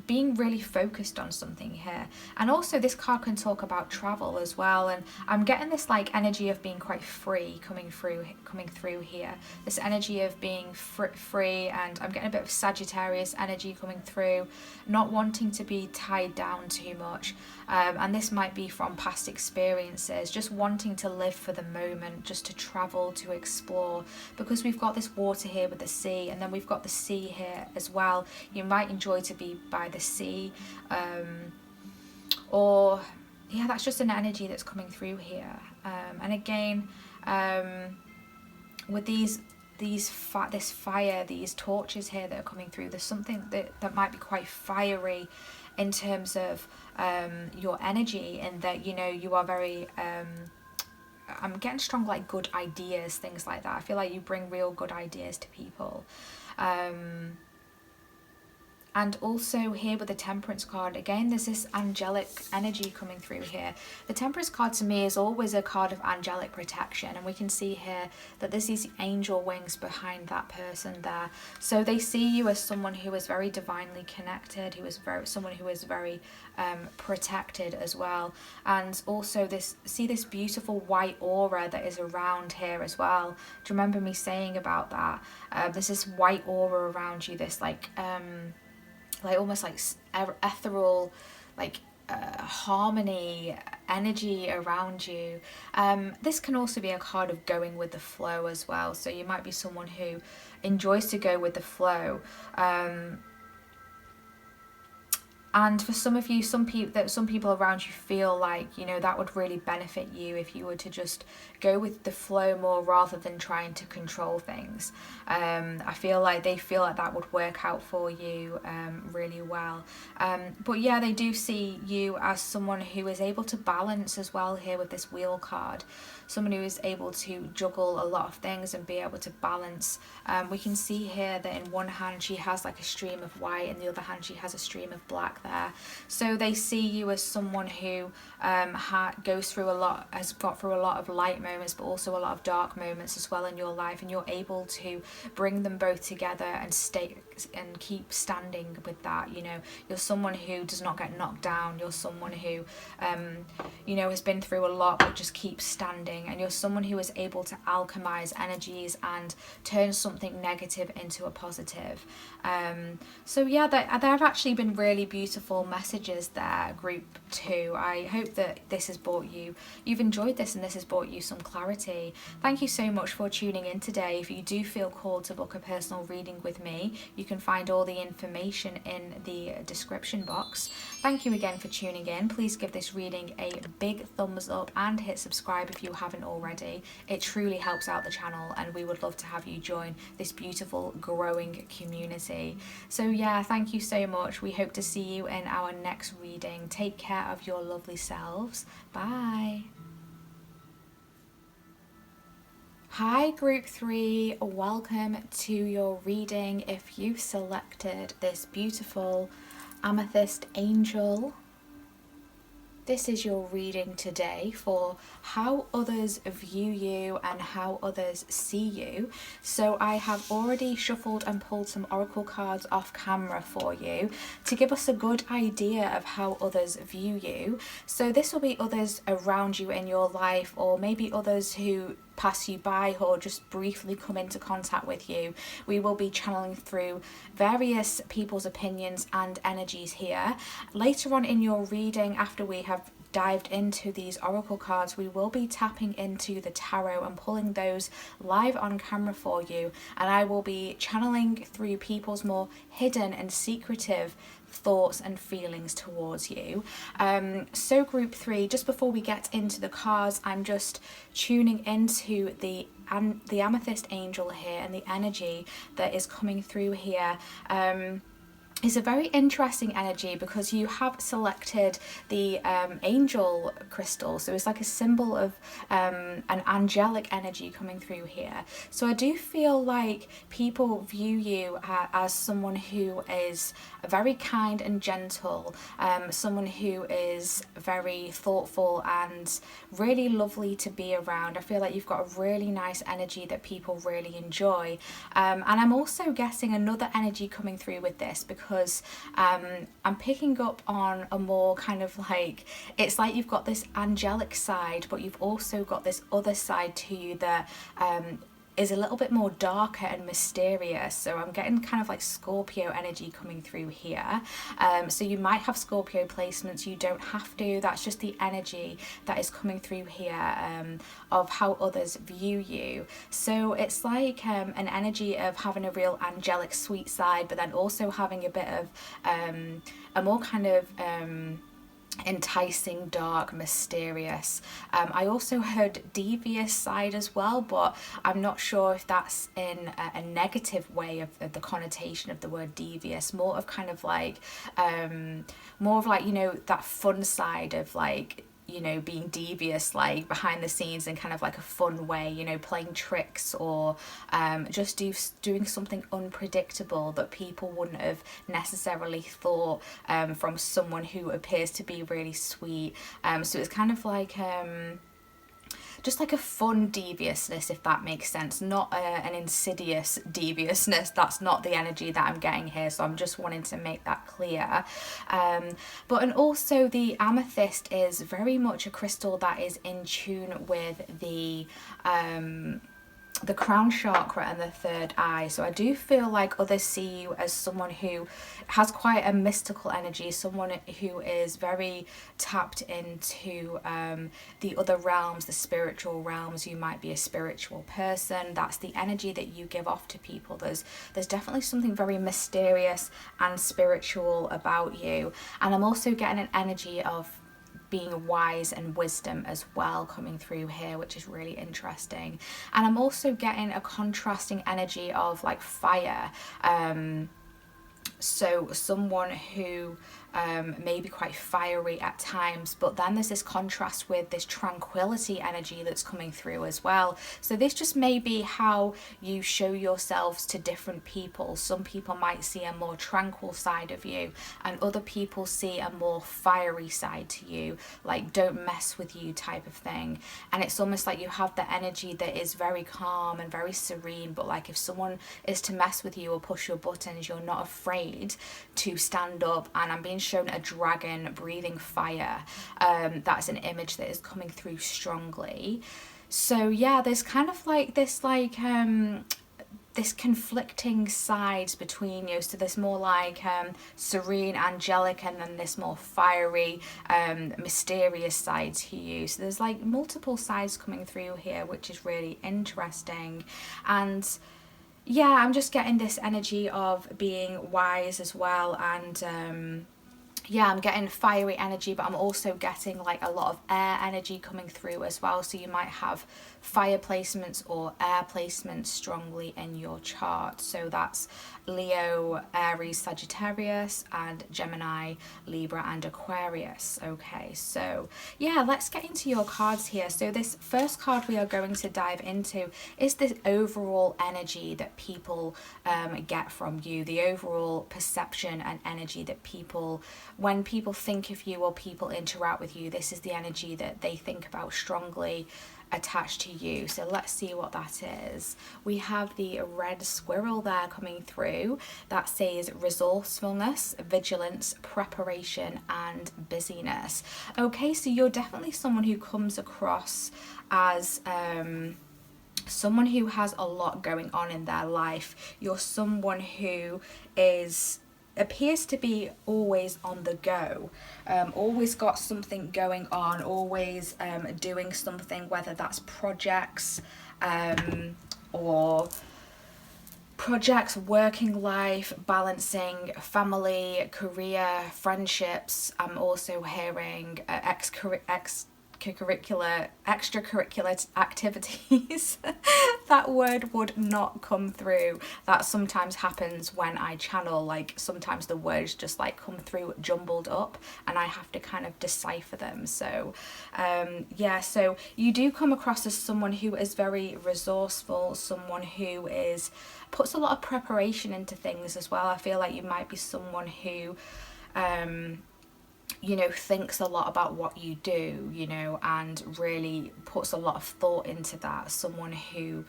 being really focused on something here. And also this card can talk about travel as well, and I'm getting this like energy of being quite free coming through here, this energy of being free, and I'm getting a bit of Sagittarius energy coming through, not wanting to be tied down too much, and this might be from past experiences, just wanting to live for the moment, just to travel, to explore, because we've got this water here with the sea, and then we've got the sea here as well. You might enjoy to be by the sea, or yeah, that's just an energy that's coming through here. And again, with this fire, these torches here that are coming through, there's something that might be quite fiery in terms of your energy, and that, you know, you are very I'm getting strong like good ideas, things like that. I feel like you bring real good ideas to people. And also here with the Temperance card, again, there's this angelic energy coming through here. The Temperance card to me is always a card of angelic protection. And we can see here that there's these angel wings behind that person there. So they see you as someone who is very divinely connected, someone who is very protected as well. And also this beautiful white aura that is around here as well. Do you remember me saying about that? There's this white aura around you, this like almost like ethereal, like harmony, energy around you. This can also be a card of going with the flow as well. So you might be someone who enjoys to go with the flow. And for some of you, some people around you feel like, you know, that would really benefit you if you were to just go with the flow more rather than trying to control things. I feel like they feel like that would work out for you really well. But yeah, they do see you as someone who is able to balance as well here with this wheel card. Someone who is able to juggle a lot of things and be able to balance. We can see here that in one hand she has like a stream of white, and the other hand she has a stream of black there. So they see you as someone who goes through a lot, has got through a lot of light moments, but also a lot of dark moments as well in your life, and you're able to bring them both together and stay and keep standing with that. You know, you're someone who does not get knocked down. You're someone who you know, has been through a lot but just keeps standing, and you're someone who is able to alchemize energies and turn something negative into a positive. So yeah, there have actually been really beautiful messages there, group 2. I hope that this has brought you've enjoyed this and this has brought you some clarity. Thank you so much for tuning in today. If you do feel called to book a personal reading with me, you can find all the information in the description box. Thank you again for tuning in. Please give this reading a big thumbs up and hit subscribe if you haven't already. It truly helps out the channel, and we would love to have you join this beautiful growing community. So yeah, thank you so much. We hope to see you in our next reading. Take care of your lovely selves. Bye. Hi group 3, welcome to your reading. If you've selected this beautiful amethyst angel, this is your reading today for how others view you and how others see you. So I have already shuffled and pulled some oracle cards off camera for you to give us a good idea of how others view you. So this will be others around you in your life, or maybe others who pass you by or just briefly come into contact with you. We will be channeling through various people's opinions and energies here. Later on in your reading, after we have dived into these oracle cards, we will be tapping into the tarot and pulling those live on camera for you, and I will be channeling through people's more hidden and secretive thoughts and feelings towards you. So group 3, just before we get into the cards, I'm just tuning into the amethyst angel here and the energy that is coming through here. It's a very interesting energy because you have selected the angel crystal, so it's like a symbol of an angelic energy coming through here. So I do feel like people view you as someone who is very kind and gentle, someone who is very thoughtful and really lovely to be around. I feel like you've got a really nice energy that people really enjoy, and I'm also getting another energy coming through with this because I'm picking up on a more kind of like, it's like you've got this angelic side, but you've also got this other side to you that is a little bit more darker and mysterious. So I'm getting kind of like Scorpio energy coming through here. So you might have Scorpio placements, you don't have to. That's just the energy that is coming through here of how others view you. So it's like an energy of having a real angelic sweet side, but then also having a bit of a more kind of enticing, dark, mysterious. I also heard devious side as well, but I'm not sure if that's in a negative way of the connotation of the word devious, more of kind of like you know, that fun side of like, you know, being devious, like behind the scenes in kind of like a fun way, you know, playing tricks or just doing something unpredictable that people wouldn't have necessarily thought from someone who appears to be really sweet. So it's kind of like just like a fun deviousness, if that makes sense, not an insidious deviousness. That's not the energy that I'm getting here, so I'm just wanting to make that clear. And also the amethyst is very much a crystal that is in tune with the the crown chakra and the third eye. So I do feel like others see you as someone who has quite a mystical energy, someone who is very tapped into the other realms, the spiritual realms. You might be a spiritual person. That's the energy that you give off to people. There's definitely something very mysterious and spiritual about you. And I'm also getting an energy of being wise and wisdom as well coming through here, which is really interesting. And I'm also getting a contrasting energy of like fire. So someone who may be quite fiery at times, but then there's this contrast with this tranquility energy that's coming through as well. So this just may be how you show yourselves to different people. Some people might see a more tranquil side of you, and other people see a more fiery side to you, like don't mess with you type of thing. And it's almost like you have the energy that is very calm and very serene, but like if someone is to mess with you or push your buttons, you're not afraid to stand up. And I'm being shown a dragon breathing fire. That's an image that is coming through strongly. So yeah, there's kind of like this this conflicting sides between you. So there's more like serene, angelic, and then this more fiery, mysterious side to you. So there's like multiple sides coming through here, which is really interesting. And yeah, I'm just getting this energy of being wise as well. And yeah, I'm getting fiery energy, but I'm also getting like a lot of air energy coming through as well. So you might have fire placements or air placements strongly in your chart. So that's Leo, Aries, Sagittarius, and Gemini, Libra, and Aquarius. Okay, so yeah, let's get into your cards here. So this first card we are going to dive into is this overall energy that people get from you, the overall perception and energy that people, when people think of you or people interact with you, this is the energy that they think about strongly attached to you. So let's see what that is. We have the red squirrel there coming through that says resourcefulness, vigilance, preparation, and busyness. Okay, so you're definitely someone who comes across as someone who has a lot going on in their life. You're someone who appears to be always on the go, always got something going on, always doing something, whether that's projects or working life, balancing family, career, friendships. I'm also hearing extracurricular activities. That word would not come through. That sometimes happens when I channel, like sometimes the words just like come through jumbled up and I have to kind of decipher them. So yeah, so you do come across as someone who is very resourceful, someone who puts a lot of preparation into things as well. I feel like you might be someone who you know, thinks a lot about what you do, you know, and really puts a lot of thought into that. Someone who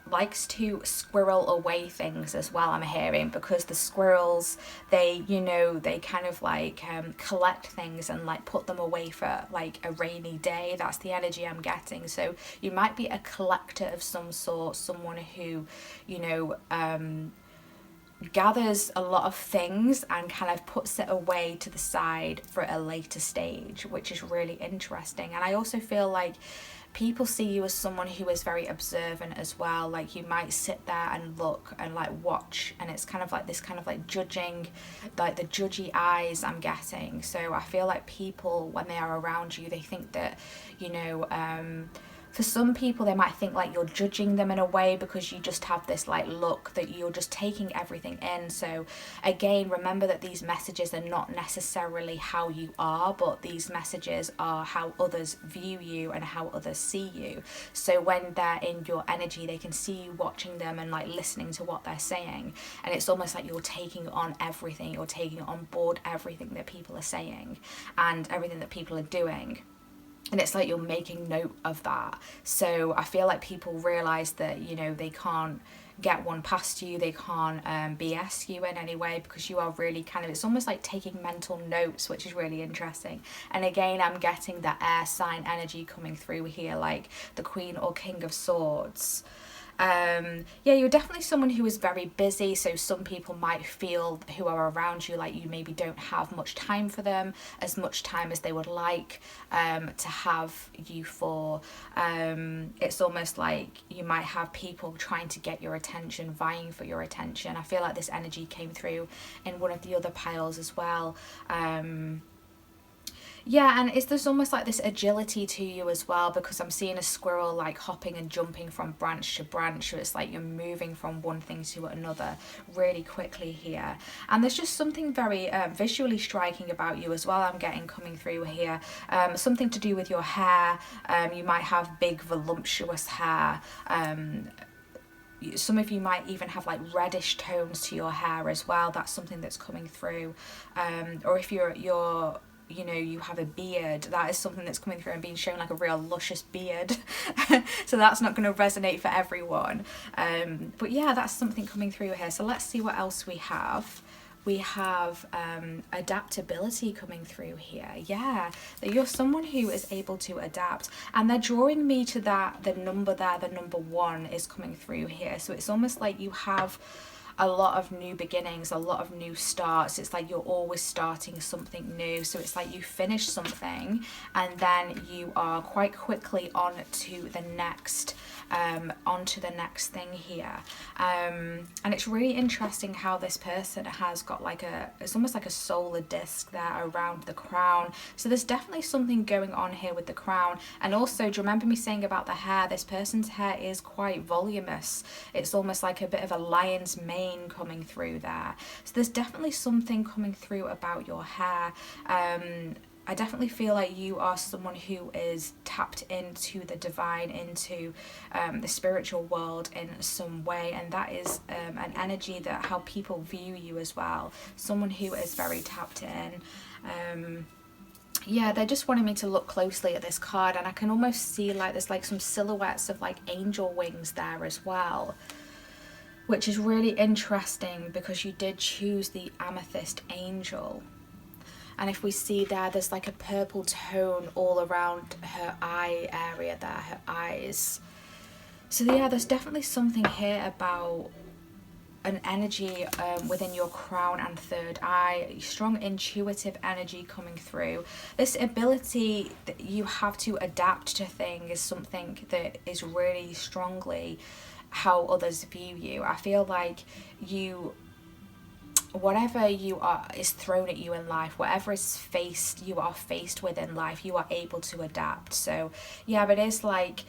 likes to squirrel away things as well, I'm hearing, because the squirrels, they, you know, they kind of like collect things and like put them away for like a rainy day. That's the energy I'm getting. So you might be a collector of some sort, someone who, you know, gathers a lot of things and kind of puts it away to the side for a later stage, which is really interesting. And I also feel like people see you as someone who is very observant as well. Like you might sit there and look and like watch, and it's kind of like this kind of like judging, like the judgy eyes I'm getting. So I feel like people, when they are around you, they think that, you know, for some people they might think like you're judging them in a way because you just have this like look that you're just taking everything in. So again, remember that these messages are not necessarily how you are, but these messages are how others view you and how others see you. So when they're in your energy, they can see you watching them and like listening to what they're saying, and it's almost like you're taking on everything, you're taking on board everything that people are saying and everything that people are doing. And it's like you're making note of that. So I feel like people realize that, you know, they can't get one past you, they can't BS you in any way, because you are really kind of, it's almost like taking mental notes, which is really interesting. And again, I'm getting the air sign energy coming through here, like the Queen or King of Swords. Yeah, you're definitely someone who is very busy, so some people might feel, who are around you, like you maybe don't have much time for them, as much time as they would like to have you for. It's almost like you might have people trying to get your attention, vying for your attention. I feel like this energy came through in one of the other piles as well. Yeah, and there's almost like this agility to you as well, because I'm seeing a squirrel like hopping and jumping from branch to branch. So it's like you're moving from one thing to another really quickly here. And there's just something very visually striking about you as well, I'm getting coming through here. Something to do with your hair. You might have big voluptuous hair. Some of you might even have like reddish tones to your hair as well. That's something that's coming through. Or if you're you know, you have a beard, that is something that's coming through and being shown, like a real luscious beard. So that's not going to resonate for everyone. But yeah, that's something coming through here. So let's see what else we have. We have adaptability coming through here. Yeah, that you're someone who is able to adapt, and they're drawing me to that, the number there, the number 1 is coming through here. So it's almost like you have a lot of new beginnings, a lot of new starts. It's like you're always starting something new. So it's like you finish something and then you are quite quickly on to the next thing here. And it's really interesting how this person has got like it's almost like a solar disc there around the crown. So there's definitely something going on here with the crown. And also, do you remember me saying about the hair? This person's hair is quite voluminous. It's almost like a bit of a lion's mane coming through there. So there's definitely something coming through about your hair. I definitely feel like you are someone who is tapped into the divine, into the spiritual world in some way, and that is an energy that how people view you as well. Someone who is very tapped in. Yeah, they're just wanting me to look closely at this card, and I can almost see like there's like some silhouettes of like angel wings there as well, which is really interesting because you did choose the amethyst angel. And if we see there's like a purple tone all around her eye area there, her eyes. So yeah, there's definitely something here about an energy within your crown and third eye, strong intuitive energy coming through. This ability that you have to adapt to things is something that is really strongly how others view you. I feel like whatever you are is thrown at you in life, whatever is you are faced with in life, you are able to adapt. So yeah, but it is like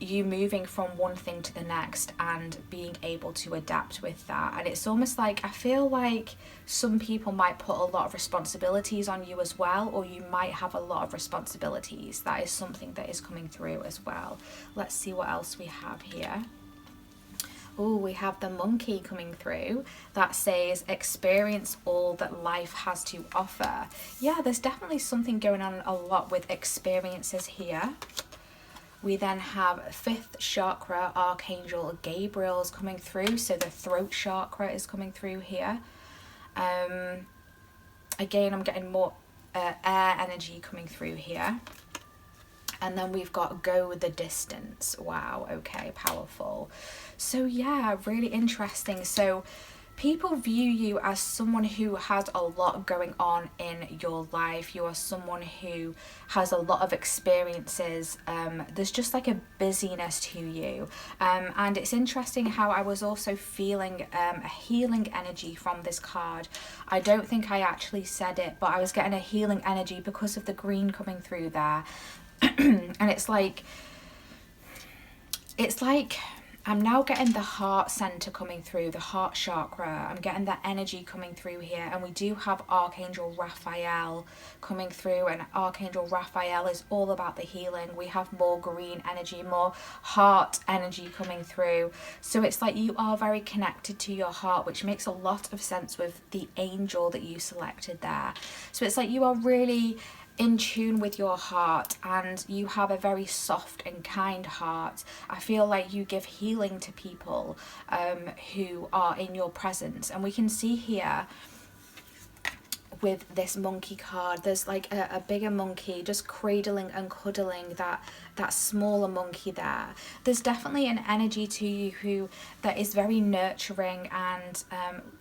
you moving from one thing to the next and being able to adapt with that. And it's almost like I feel like some people might put a lot of responsibilities on you as well, or you might have a lot of responsibilities. That is something that is coming through as well. Let's see what else we have here. Oh, we have the monkey coming through that says experience all that life has to offer. Yeah, there's definitely something going on a lot with experiences here. We then have 5th chakra, Archangel Gabriel's coming through. So the throat chakra is coming through here. Again, I'm getting more air energy coming through here. And then we've got go the distance. Wow, okay, powerful. So yeah, really interesting. So people view you as someone who has a lot going on in your life. You are someone who has a lot of experiences. There's just like a busyness to you. And it's interesting how I was also feeling a healing energy from this card. I don't think I actually said it, but I was getting a healing energy because of the green coming through there. And it's like I'm now getting the heart center coming through, the heart chakra. I'm getting that energy coming through here. And we do have Archangel Raphael coming through. And Archangel Raphael is all about the healing. We have more green energy, more heart energy coming through. So it's like you are very connected to your heart, which makes a lot of sense with the angel that you selected there. So it's like you are really in tune with your heart, and you have a very soft and kind heart. I feel like you give healing to people who are in your presence. And we can see here with this monkey card, there's like a bigger monkey just cradling and cuddling that smaller monkey there. There's definitely an energy to you who that is very nurturing and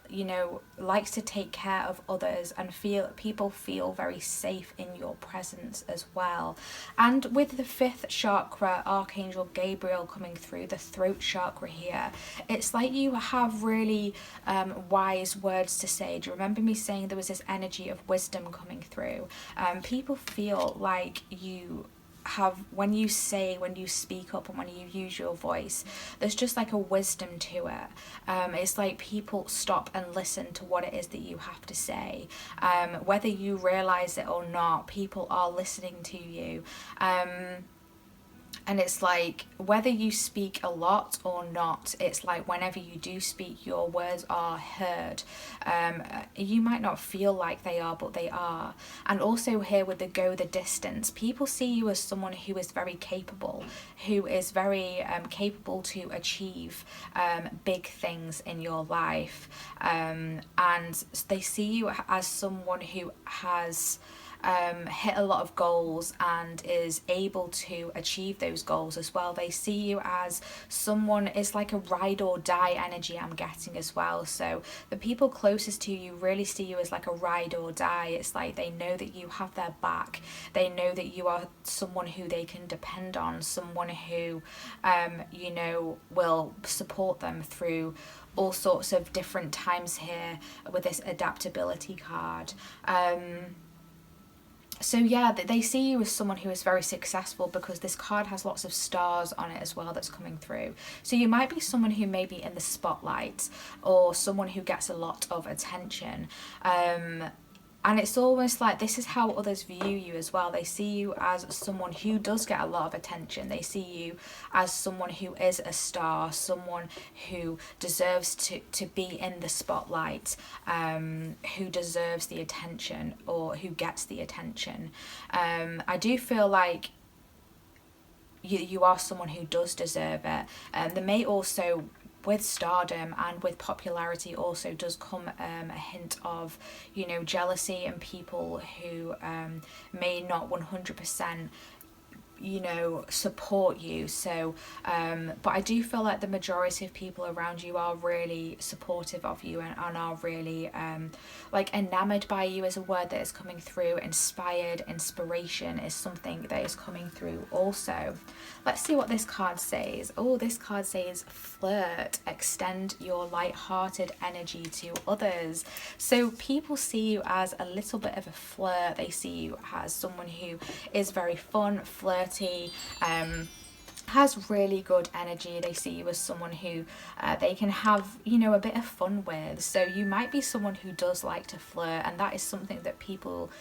you know, likes to take care of others, and people feel very safe in your presence as well. And with the 5th chakra, Archangel Gabriel coming through, the throat chakra here, it's like you have really wise words to say. Do you remember me saying there was this energy of wisdom coming through? People feel like you have, when you speak up and when you use your voice, there's just like a wisdom to it. It's like people stop and listen to what it is that you have to say. Whether you realize it or not, people are listening to you. And it's like, whether you speak a lot or not, it's like whenever you do speak, your words are heard. You might not feel like they are, but they are. And also here with the go the distance, people see you as someone who is very capable, who is very capable to achieve big things in your life. And they see you as someone who has hit a lot of goals and is able to achieve those goals as well. They see you as someone, is like a ride or die energy I'm getting as well. So the people closest to you really see you as like a ride or die. It's like they know that you have their back. They know that you are someone who they can depend on, someone who you know, will support them through all sorts of different times here with this adaptability card. So yeah, they see you as someone who is very successful, because this card has lots of stars on it as well that's coming through. So you might be someone who may be in the spotlight, or someone who gets a lot of attention. And it's almost like this is how others view you as well. They see you as someone who does get a lot of attention. They see you as someone who is a star, someone who deserves to be in the spotlight, who deserves the attention, or who gets the attention. I do feel like you are someone who does deserve it. There may also, with stardom and with popularity, also does come a hint of, you know, jealousy and people who may not 100% you know, support you. So but I do feel like the majority of people around you are really supportive of you, and are really like enamored by you is a word that is coming through. Inspired, inspiration is something that is coming through also. Let's see what this card says. Oh, this card says flirt, extend your light-hearted energy to others. So people see you as a little bit of a flirt. They see you as someone who is very fun, flirty, has really good energy. They see you as someone who they can have, you know, a bit of fun with. So you might be someone who does like to flirt, and that is something that people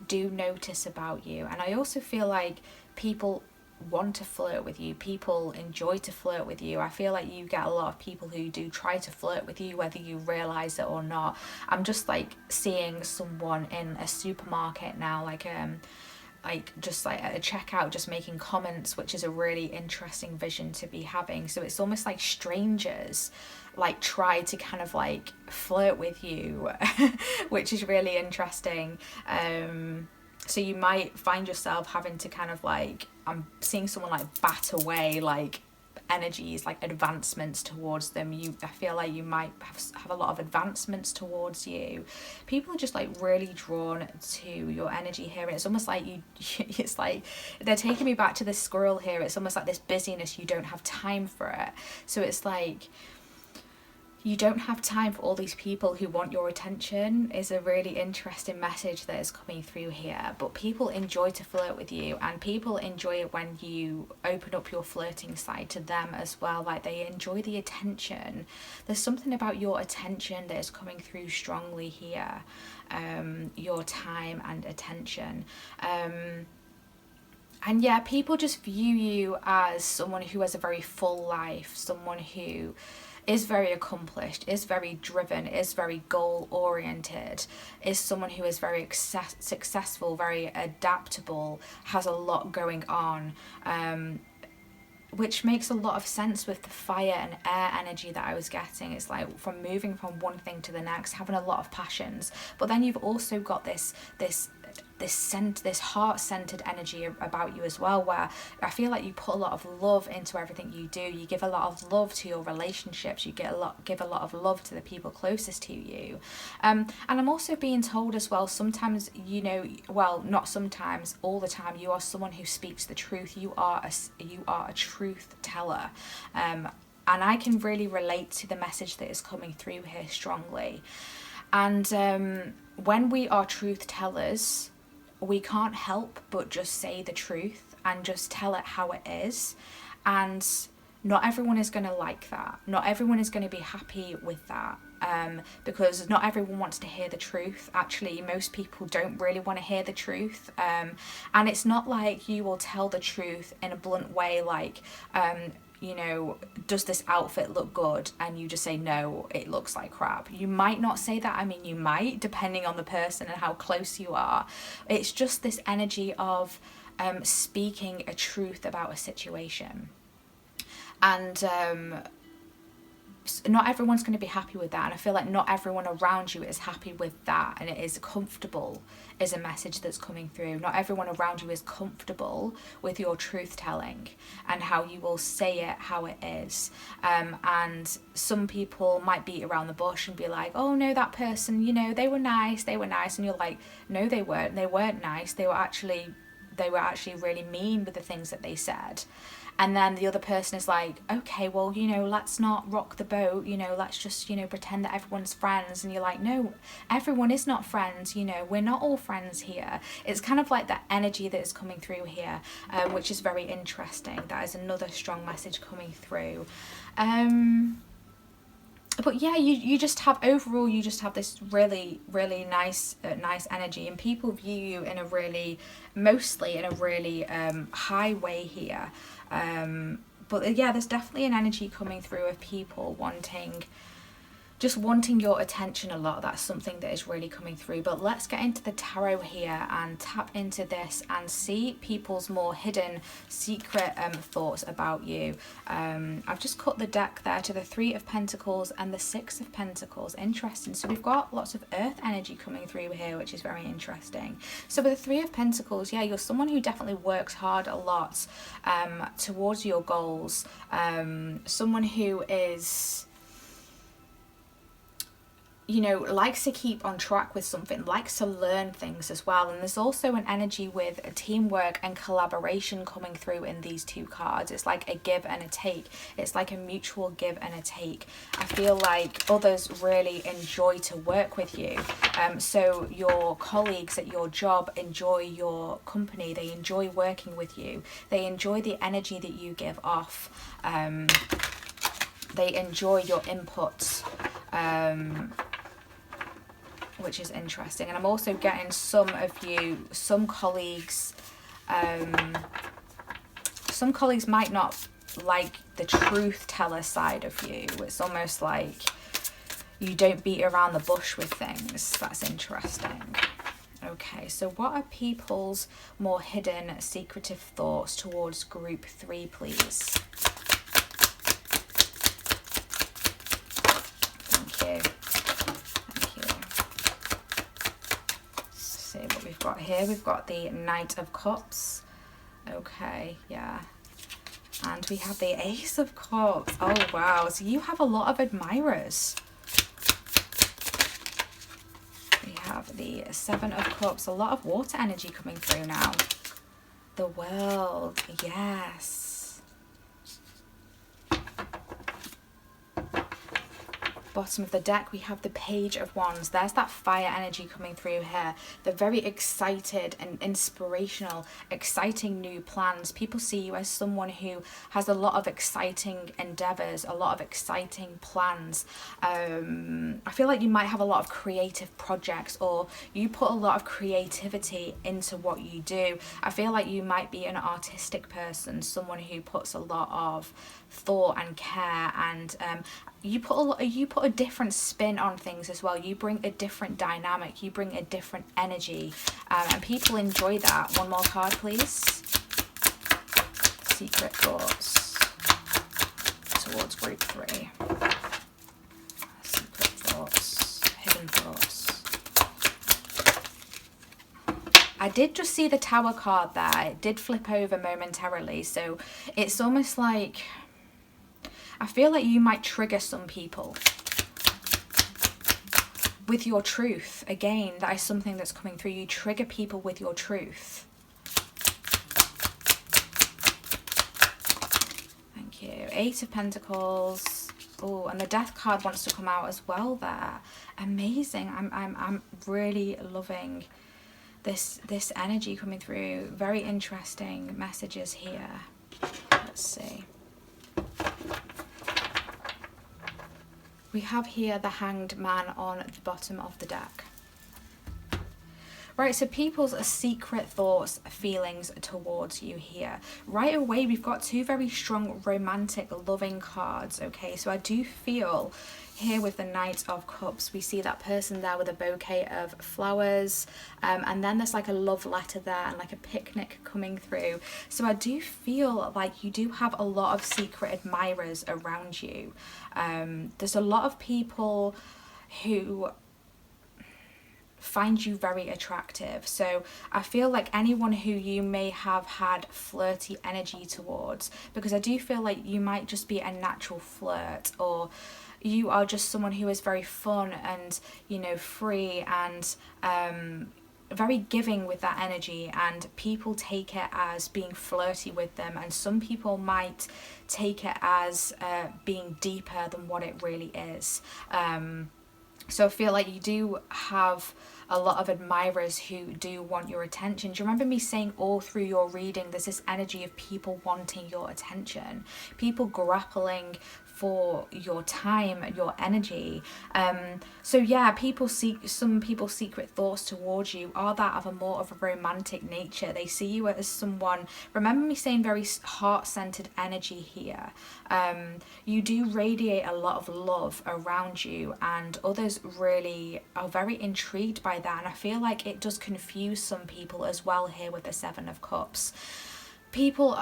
do notice about you. And I also feel like people want to flirt with you. People enjoy to flirt with you. I feel like you get a lot of people who do try to flirt with you, whether you realize it or not. I'm just like seeing someone in a supermarket now, like just like at a checkout, just making comments, which is a really interesting vision to be having. So it's almost like strangers like try to kind of like flirt with you which is really interesting. So you might find yourself having to kind of like, I'm seeing someone like bat away like energies, like advancements towards them. I feel like you might have a lot of advancements towards you. People are just like really drawn to your energy here, and it's almost like it's like they're taking me back to this squirrel here. It's almost like this busyness, you don't have time for it. So it's like you don't have time for all these people who want your attention is a really interesting message that is coming through here. But people enjoy to flirt with you, and people enjoy it when you open up your flirting side to them as well. Like they enjoy the attention. There's something about your attention that is coming through strongly here. Your time and attention. And yeah, people just view you as someone who has a very full life, someone who is very accomplished, is very driven, is very goal oriented, is someone who is very successful, very adaptable, has a lot going on, which makes a lot of sense with the fire and air energy that I was getting. It's like from moving from one thing to the next, having a lot of passions, but then you've also got this heart-centered energy about you as well, where I feel like you put a lot of love into everything you do. You give a lot of love to your relationships. You give a lot of love to the people closest to you. And I'm also being told as well, sometimes, not sometimes, all the time, you are someone who speaks the truth. You are a truth teller. And I can really relate to the message that is coming through here strongly. And when we are truth tellers, we can't help but just say the truth and just tell it how it is. And not everyone is going to like that. Not everyone is going to be happy with that. Because not everyone wants to hear the truth. Actually, most people don't really want to hear the truth. And it's not like you will tell the truth in a blunt way, like, does this outfit look good? And you just say, no, it looks like crap. You might not say that. I mean, you might, depending on the person and how close you are. It's just this energy of speaking a truth about a situation. And not everyone's going to be happy with that, and I feel like not everyone around you is happy with that, and it is comfortable is a message that's coming through. Not everyone around you is comfortable with your truth telling and how you will say it how it is. And some people might beat around the bush and be like, oh no, that person, they were nice, and you're like, no, they weren't nice. They were actually really mean with the things that they said. And then the other person is like, okay, well, let's not rock the boat, let's just, pretend that everyone's friends. And you're like, no, everyone is not friends, we're not all friends here. It's kind of like that energy that is coming through here, which is very interesting. That is another strong message coming through. But yeah, you just have this really, really nice energy, and people view you mostly in a really high way here. But yeah, there's definitely an energy coming through of people wanting your attention a lot. That's something that is really coming through. But let's get into the tarot here and tap into this and see people's more hidden secret thoughts about you. I've just cut the deck there to the 3 of Pentacles and the 6 of Pentacles. Interesting. So we've got lots of earth energy coming through here, which is very interesting. So with the 3 of Pentacles, yeah, you're someone who definitely works hard a lot towards your goals. Someone who is, likes to keep on track with something, likes to learn things as well. And there's also an energy with a teamwork and collaboration coming through in these 2 cards. It's like a give and a take. It's like a mutual give and a take. I feel like others really enjoy to work with you. So your colleagues at your job enjoy your company. They enjoy working with you. They enjoy the energy that you give off. They enjoy your inputs. Which is interesting. And I'm also getting some colleagues might not like the truth teller side of you. It's almost like you don't beat around the bush with things. That's interesting. Okay, so what are people's more hidden secretive thoughts towards group 3, please? Thank you. See what we've got here. We've got the Knight of Cups. Okay, yeah. And we have the Ace of Cups. Oh, wow. So you have a lot of admirers. We have the 7 of Cups. A lot of water energy coming through now. The World. Yes. Bottom of the deck, we have the Page of Wands. There's that fire energy coming through here. They're very excited and inspirational, exciting new plans. People see you as someone who has a lot of exciting endeavors, a lot of exciting plans. I feel like you might have a lot of creative projects, or you put a lot of creativity into what you do. I feel like you might be an artistic person, someone who puts a lot of thought and care, and you put a different spin on things as well. You bring a different dynamic, you bring a different energy, and people enjoy that. One more card, please. Secret thoughts towards group 3. Secret thoughts, hidden thoughts. I did just see the Tower card there. It did flip over momentarily, so it's almost like, I feel like you might trigger some people with your truth. Again, that is something that's coming through. You trigger people with your truth. Thank you. 8 of Pentacles. Oh, and the Death card wants to come out as well there. Amazing. I'm really loving this energy coming through. Very interesting messages here. Let's see. We have here the Hanged Man on the bottom of the deck. Right, so people's secret thoughts, feelings towards you here. Right away, we've got 2 very strong romantic, loving cards, okay? So I do feel here with the Knight of Cups, we see that person there with a bouquet of flowers, and then there's like a love letter there and like a picnic coming through. So I do feel like you do have a lot of secret admirers around you. There's a lot of people who find you very attractive. So I feel like anyone who you may have had flirty energy towards, because I do feel like you might just be a natural flirt, or you are just someone who is very fun and, you know, free and very giving with that energy, and people take it as being flirty with them, and some people might take it as being deeper than what it really is. So I feel like you do have a lot of admirers who do want your attention. Do you remember me saying all through your reading there's this energy of people wanting your attention, people grappling for your time, your energy. So yeah, some people's secret thoughts towards you are that of a more of a romantic nature. They see you as someone, remember me saying very heart-centered energy here. You do radiate a lot of love around you, and others really are very intrigued by that, and I feel like it does confuse some people as well here with the 7 of Cups.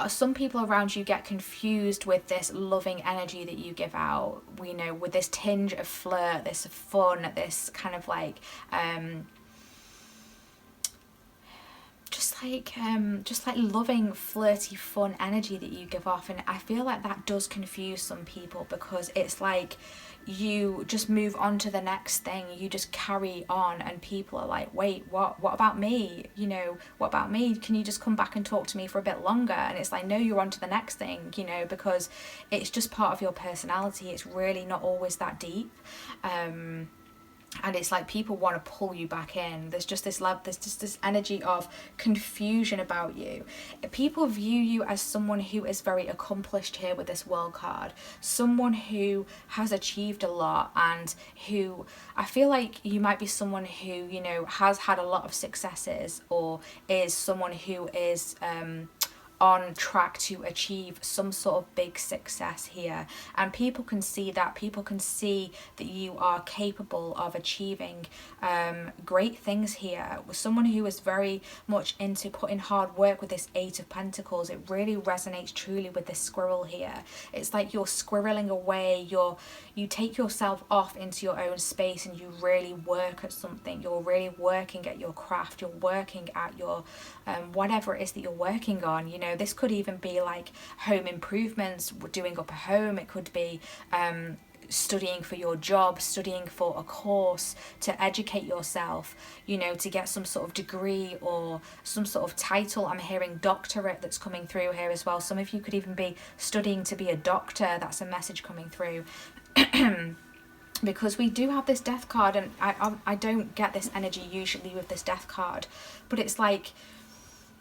Some people around you get confused with this loving energy that you give out, you know, with this tinge of flirt, this fun, this kind of like just like loving, flirty, fun energy that you give off. And I feel like that does confuse some people, because it's like you just move on to the next thing, you just carry on, and people are like, wait, what about me? You know, what about me? Can you just come back and talk to me for a bit longer? And it's like, no, you're on to the next thing, you know, because it's just part of your personality. It's really not always that deep. And it's like people want to pull you back in. There's just this love, there's just this energy of confusion about you. People view you as someone who is very accomplished here with this World card, someone who has achieved a lot, and who, I feel like you might be someone who, you know, has had a lot of successes, or is someone who is on track to achieve some sort of big success here, and people can see that. People can see that you are capable of achieving great things here. With someone who is very much into putting hard work with this 8 of Pentacles, it really resonates truly with this squirrel here. It's like you're squirreling away, you take yourself off into your own space, and you really work at something. You're really working at your craft, you're working at your whatever it is that you're working on. You know, this could even be like home improvements, doing up a home. It could be studying for your job, studying for a course to educate yourself, you know, to get some sort of degree or some sort of title. I'm hearing doctorate that's coming through here as well. Some of you could even be studying to be a doctor. That's a message coming through. because we do have this death card, and I don't get this energy usually with this death card, but it's like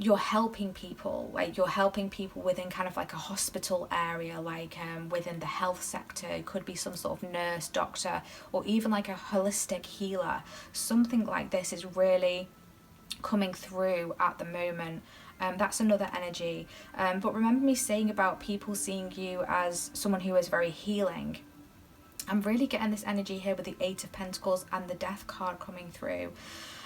you're helping people, like you're helping people within kind of like a hospital area, like within the health sector. It could be some sort of nurse, doctor, or even like a holistic healer. Something like this is really coming through at the moment. That's another energy. But remember me saying about people seeing you as someone who is very healing. I'm really getting this energy here with the Eight of Pentacles and the Death card coming through.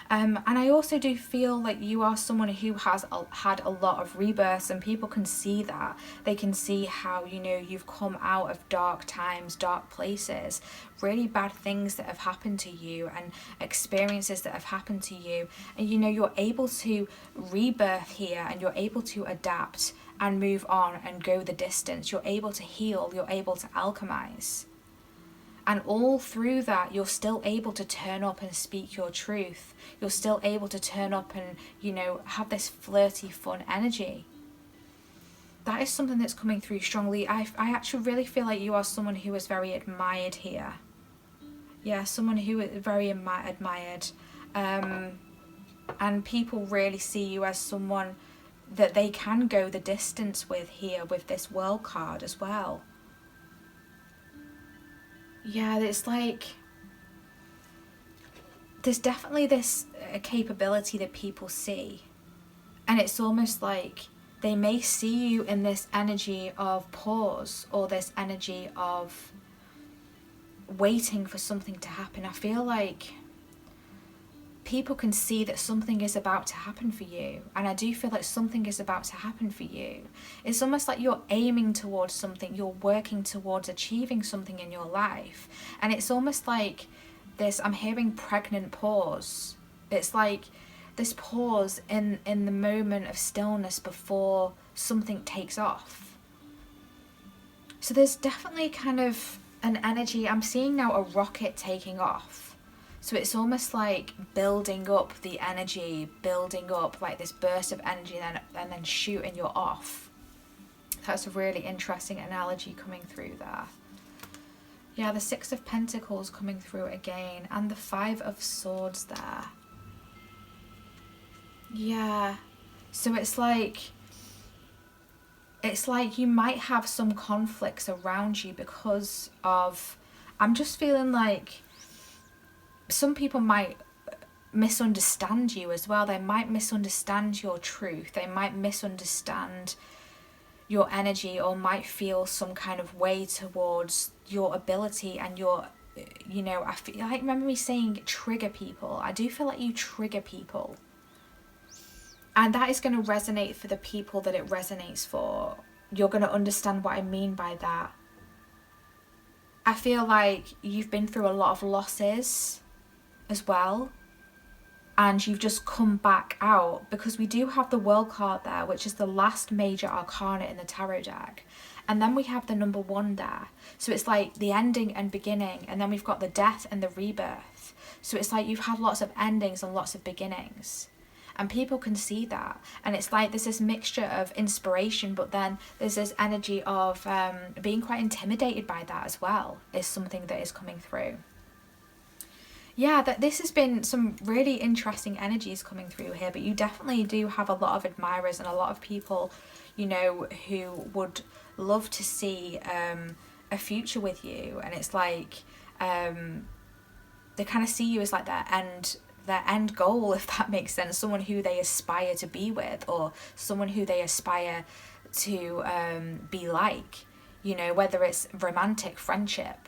And I also do feel like you are someone who has had a lot of rebirths, and people can see that. They can see how, you know, you've come out of dark times, dark places, really bad things that have happened to you and experiences that have happened to you. And, you know, you're able to rebirth here, and you're able to adapt and move on and go the distance. You're able to heal, you're able to alchemize. And all through that, you're still able to turn up and speak your truth. You're still able to turn up and, you know, have this flirty, fun energy. That is something that's coming through strongly. I actually really feel like you are someone who is very admired here. Yeah, someone who is very admired. And people really see you as someone that they can go the distance with here with this World card as well. Yeah, it's like there's definitely this capability that people see, and it's almost like they may see you in this energy of pause, or this energy of waiting for something to happen. I feel like people can see that something is about to happen for you, and I do feel like something is about to happen for you. It's almost like you're aiming towards something, you're working towards achieving something in your life, and it's almost like this, I'm hearing pregnant pause. It's like this pause in the moment of stillness before something takes off. So there's definitely kind of an energy, I'm seeing now a rocket taking off. So it's almost like building up the energy, building up like this burst of energy, and then shooting you off. That's a really interesting analogy coming through there. Yeah, the Six of Pentacles coming through again, and the Five of Swords there. Yeah, so it's like you might have some conflicts around you because of, I'm just feeling like some people might misunderstand you as well. They might misunderstand your truth. They might misunderstand your energy, or might feel some kind of way towards your ability and your, you know, I feel like, remember me saying trigger people. I do feel like you trigger people. And that is going to resonate for the people that it resonates for. You're going to understand what I mean by that. I feel like you've been through a lot of losses as well, and you've just come back out, because we do have the World card there, which is the last major arcana in the tarot deck, and then we have the number 1 there. So it's like the ending and beginning, and then we've got the death and the rebirth. So it's like you've had lots of endings and lots of beginnings, and people can see that. And it's like there's this mixture of inspiration, but then there's this energy of being quite intimidated by that as well, is something that is coming through. Yeah, that this has been some really interesting energies coming through here, but you definitely do have a lot of admirers and a lot of people, you know, who would love to see a future with you. And it's like they kind of see you as like their end goal, if that makes sense, someone who they aspire to be with, or someone who they aspire to be like, you know, whether it's romantic, friendship.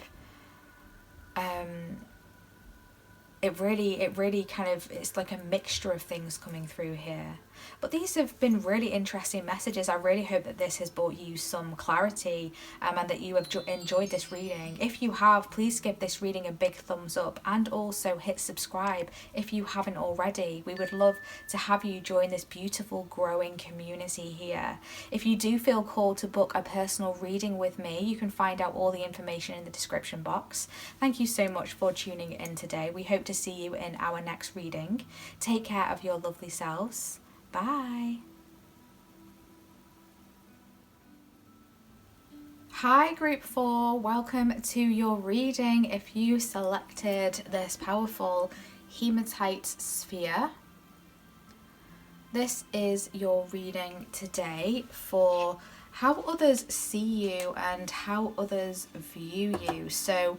It really kind of, it's like a mixture of things coming through here. But these have been really interesting messages. I really hope that this has brought you some clarity, and that you have enjoyed this reading. If you have, please give this reading a big thumbs up, and also hit subscribe if you haven't already. We would love to have you join this beautiful growing community here. If you do feel called to book a personal reading with me, you can find out all the information in the description box. Thank you so much for tuning in today. We hope to see you in our next reading. Take care of your lovely selves. Bye. Hi group 4, welcome to your reading. If you selected this powerful hematite sphere, this is your reading today for how others see you and how others view you. So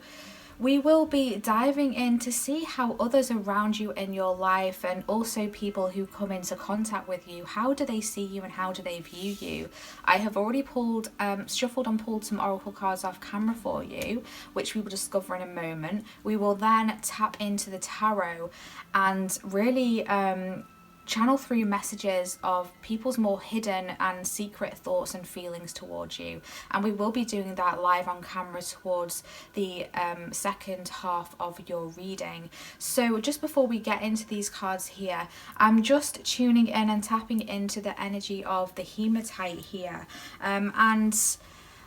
we will be diving in to see how others around you in your life, and also people who come into contact with you, how do they see you and how do they view you. I have already shuffled and pulled some oracle cards off camera for you, which we will discover in a moment. We will then tap into the tarot and really channel through messages of people's more hidden and secret thoughts and feelings towards you, and we will be doing that live on camera towards the second half of your reading. So just before we get into these cards here, I'm just tuning in and tapping into the energy of the hematite here, and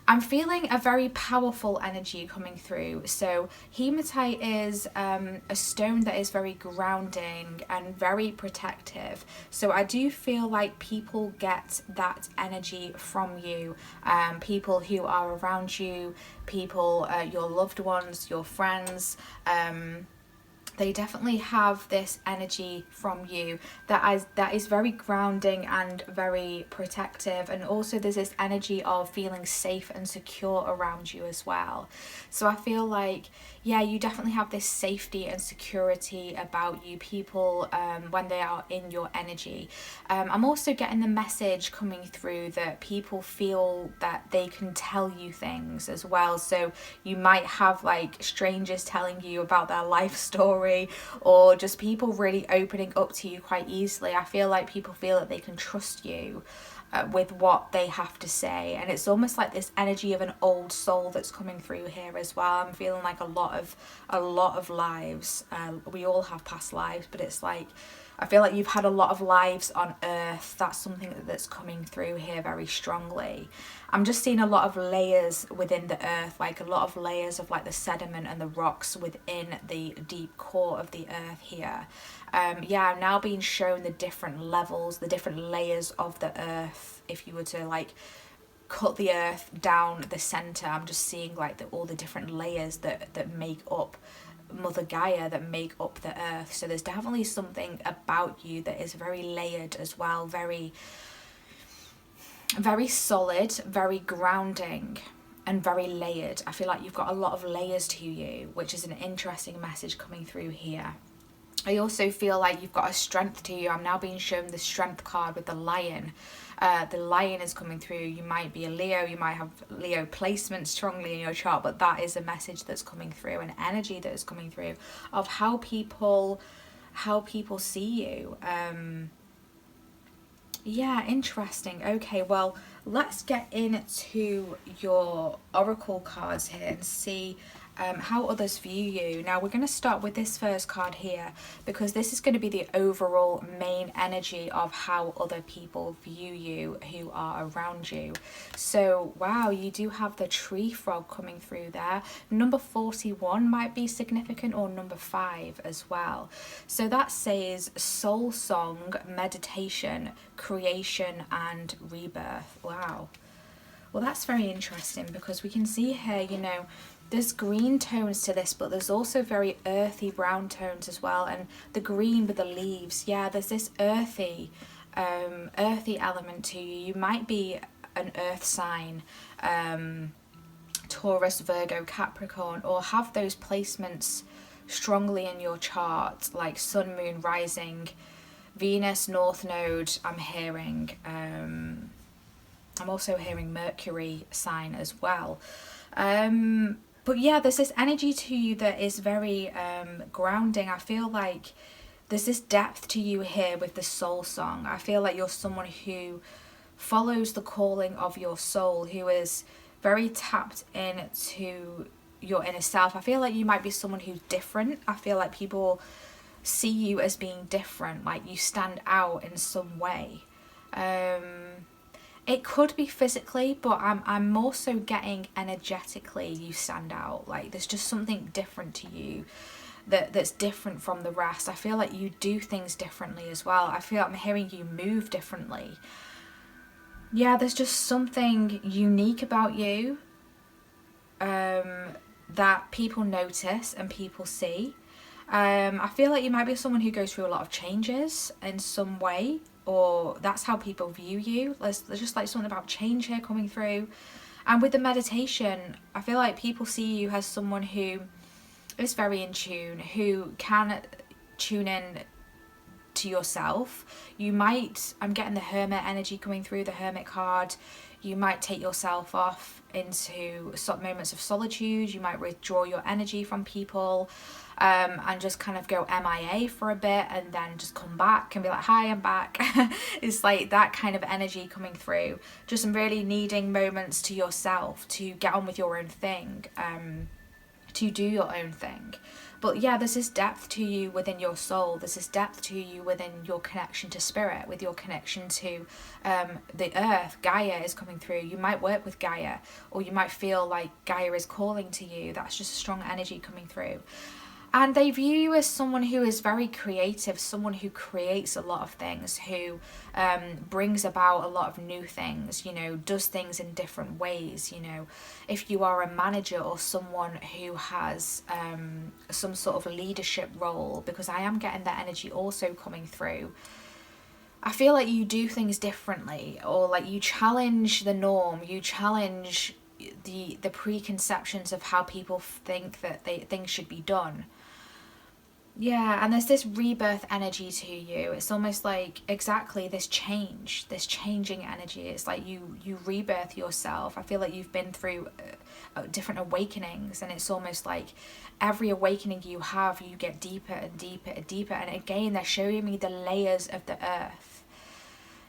I'm feeling a very powerful energy coming through. So hematite is a stone that is very grounding and very protective. So I do feel like people get that energy from you. People who are around you, people, your loved ones, your friends, they definitely have this energy from you that is very grounding and very protective, and also there's this energy of feeling safe and secure around you as well. So I feel like, yeah, you definitely have this safety and security about you, people, when they are in your energy. I'm also getting the message coming through that people feel that they can tell you things as well. So you might have like strangers telling you about their life story, or just people really opening up to you quite easily. I feel like people feel that they can trust you with what they have to say, and it's almost like this energy of an old soul that's coming through here as well. I'm feeling like a lot of lives. We all have past lives, but it's like I feel like you've had a lot of lives on earth. That's something that's coming through here very strongly. I'm just seeing a lot of layers within the earth, like a lot of layers of like the sediment and the rocks within the deep core of the earth here. Yeah, I'm now being shown the different levels, the different layers of the earth. If you were to like cut the earth down the center, I'm just seeing like all the different layers that make up Mother Gaia, that make up the earth. So there's definitely something about you that is very layered as well, very solid, very grounding, and very layered. I feel like you've got a lot of layers to you, which is an interesting message coming through here. I also feel like you've got a strength to you. I'm now being shown the strength card with the lion. The lion is coming through. You might be a Leo, you might have Leo placement strongly in your chart, but that is a message that's coming through, an energy that is coming through of how people see you. Yeah, interesting. Okay, well, let's get into your oracle cards here and see how others view you. Now we're going to start with this first card here, because this is going to be the overall main energy of how other people view you who are around you. So wow, you do have the tree frog coming through there. Number 41 might be significant, or number 5 as well. So that says soul song, meditation, creation and rebirth. Wow. Well, that's very interesting, because we can see here, you know, there's green tones to this, but there's also very earthy brown tones as well, and the green with the leaves. Yeah, there's this earthy element to you. You might be an earth sign, Taurus, Virgo, Capricorn, or have those placements strongly in your chart, like sun, moon, rising, Venus, North Node. I'm hearing, I'm also hearing Mercury sign as well. But yeah, there's this energy to you that is very grounding. I feel like there's this depth to you here with the soul song. I feel like you're someone who follows the calling of your soul, who is very tapped into your inner self. I feel like you might be someone who's different. I feel like people see you as being different, like you stand out in some way. It could be physically, but I'm more so getting energetically you stand out. Like there's just something different to you that's different from the rest. I feel like you do things differently as well. I feel like I'm hearing you move differently. Yeah, there's just something unique about you. that people notice and people see. I feel like you might be someone who goes through a lot of changes in some way, or that's how people view you. There's just like something about change here coming through. And with the meditation, I feel like people see you as someone who is very in tune, who can tune in to yourself. You might, I'm getting the hermit energy coming through, the hermit card. You might take yourself off into moments of solitude. You might withdraw your energy from people, and just kind of go MIA for a bit and then just come back and be like, hi, I'm back. It's like that kind of energy coming through. Just really needing moments to yourself to get on with your own thing, to do your own thing. But yeah, there's this depth to you within your soul. There's this depth to you within your connection to spirit, with your connection to the earth. Gaia is coming through. You might work with Gaia, or you might feel like Gaia is calling to you. That's just a strong energy coming through. And they view you as someone who is very creative, someone who creates a lot of things, who brings about a lot of new things, you know, does things in different ways, you know. If you are a manager or someone who has some sort of leadership role, because I am getting that energy also coming through, I feel like you do things differently, or like you challenge the norm, you challenge the preconceptions of how people think that things should be done. Yeah, and there's this rebirth energy to you. It's almost like exactly this changing energy. It's like you rebirth yourself. I feel like you've been through different awakenings, and it's almost like every awakening you have, you get deeper and deeper and deeper. And again, they're showing me the layers of the earth.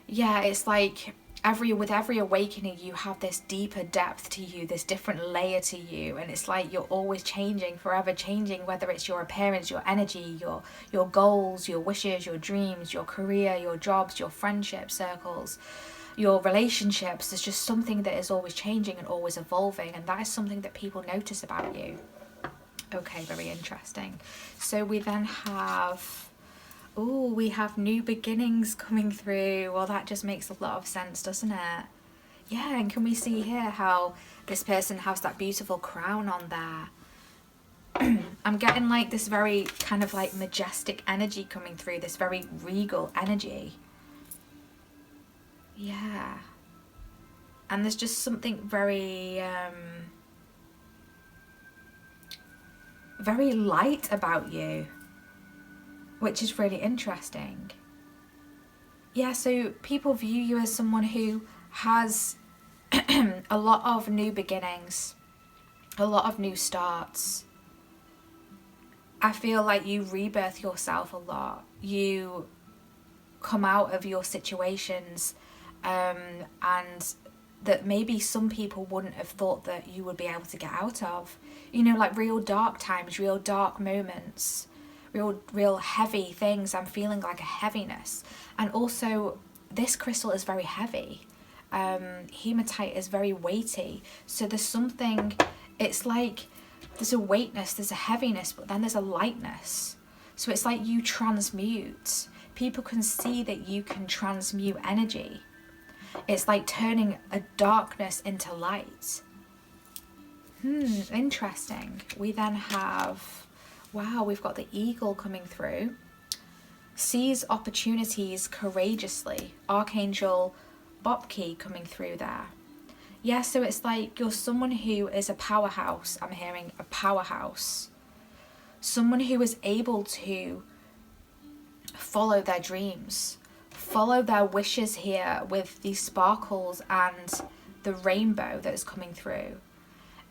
Yeah, it's like with every awakening you have this deeper depth to you, this different layer to you, and it's like you're always changing, forever changing, whether it's your appearance, your energy, your goals, your wishes, your dreams, your career, your jobs, your friendship circles, your relationships. There's just something that is always changing and always evolving, and that is something that people notice about you. Okay, very interesting. So we then have, oh, we have new beginnings coming through. Well, that just makes a lot of sense, doesn't it? Yeah, and can we see here how this person has that beautiful crown on there? I'm getting like this very kind of like majestic energy coming through, this very regal energy. Yeah. And there's just something very, very light about you, which is really interesting. Yeah, so people view you as someone who has a lot of new beginnings, a lot of new starts. I feel like you rebirth yourself a lot. You come out of your situations, and that maybe some people wouldn't have thought that you would be able to get out of. You know, like real dark times, real dark moments, real heavy things. I'm feeling like a heaviness. And also this crystal is very heavy. Hematite is very weighty. So there's something, it's like there's a weightness, there's a heaviness, but then there's a lightness. So it's like you transmute. People can see that you can transmute energy. It's like turning a darkness into light. Interesting. We then have, wow, we've got the eagle coming through. Seize opportunities courageously. Archangel Bobki coming through there. Yeah, so it's like you're someone who is a powerhouse. I'm hearing a powerhouse. Someone who is able to follow their dreams, follow their wishes here with these sparkles and the rainbow that is coming through.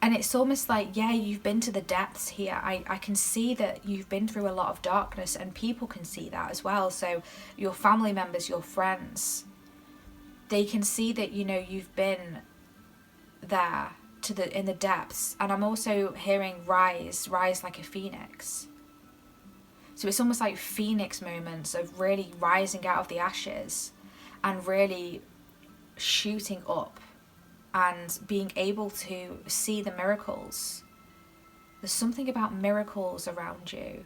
And it's almost like, yeah, you've been to the depths here. I can see that you've been through a lot of darkness, and people can see that as well. So your family members, your friends, they can see that, you know, you've been there in the depths. And I'm also hearing rise like a phoenix. So it's almost like phoenix moments of really rising out of the ashes and really shooting up and being able to see the miracles. There's something about miracles around you.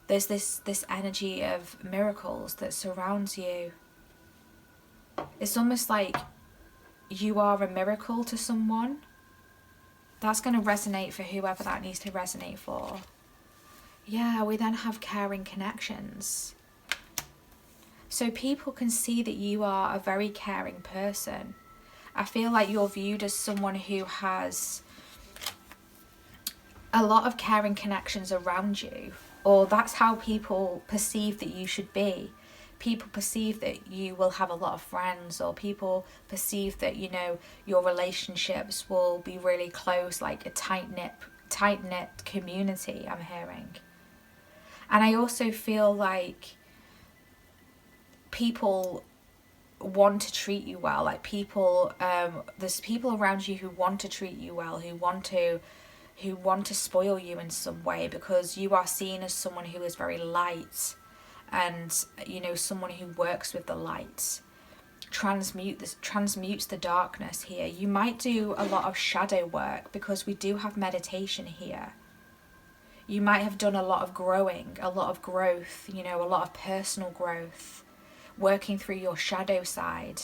There's this energy of miracles that surrounds you. It's almost like you are a miracle to someone. That's going to resonate for whoever that needs to resonate for. Yeah, we then have caring connections. So people can see that you are a very caring person. I feel like you're viewed as someone who has a lot of caring connections around you, or that's how people perceive that you should be. People perceive that you will have a lot of friends, or people perceive that, you know, your relationships will be really close, like a tight-knit community, I'm hearing. And I also feel like people want to treat you well, like people, there's people around you who want to treat you well, who want to spoil you in some way, because you are seen as someone who is very light, and, you know, someone who works with the light, transmutes the darkness here. You might do a lot of shadow work, because we do have meditation here. You might have done a lot of growing, a lot of growth, you know, a lot of personal growth, working through your shadow side,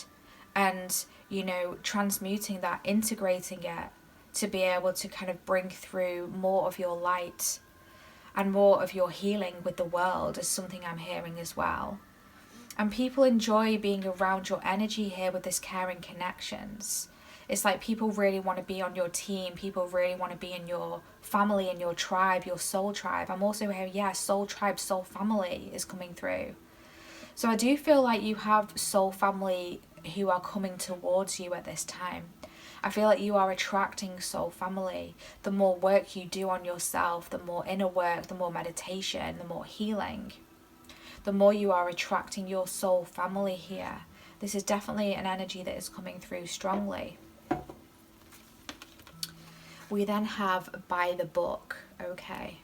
and, you know, transmuting that, integrating it, to be able to kind of bring through more of your light and more of your healing with the world, is something I'm hearing as well. And people enjoy being around your energy here with this caring connections. It's like people really want to be on your team. People really want to be in your family, in your tribe, your soul tribe. I'm also hearing, yeah, soul tribe, soul family is coming through. So I do feel like you have soul family who are coming towards you at this time. I feel like you are attracting soul family. The more work you do on yourself, the more inner work, the more meditation, the more healing, the more you are attracting your soul family here. This is definitely an energy that is coming through strongly. We then have by the book. Okay,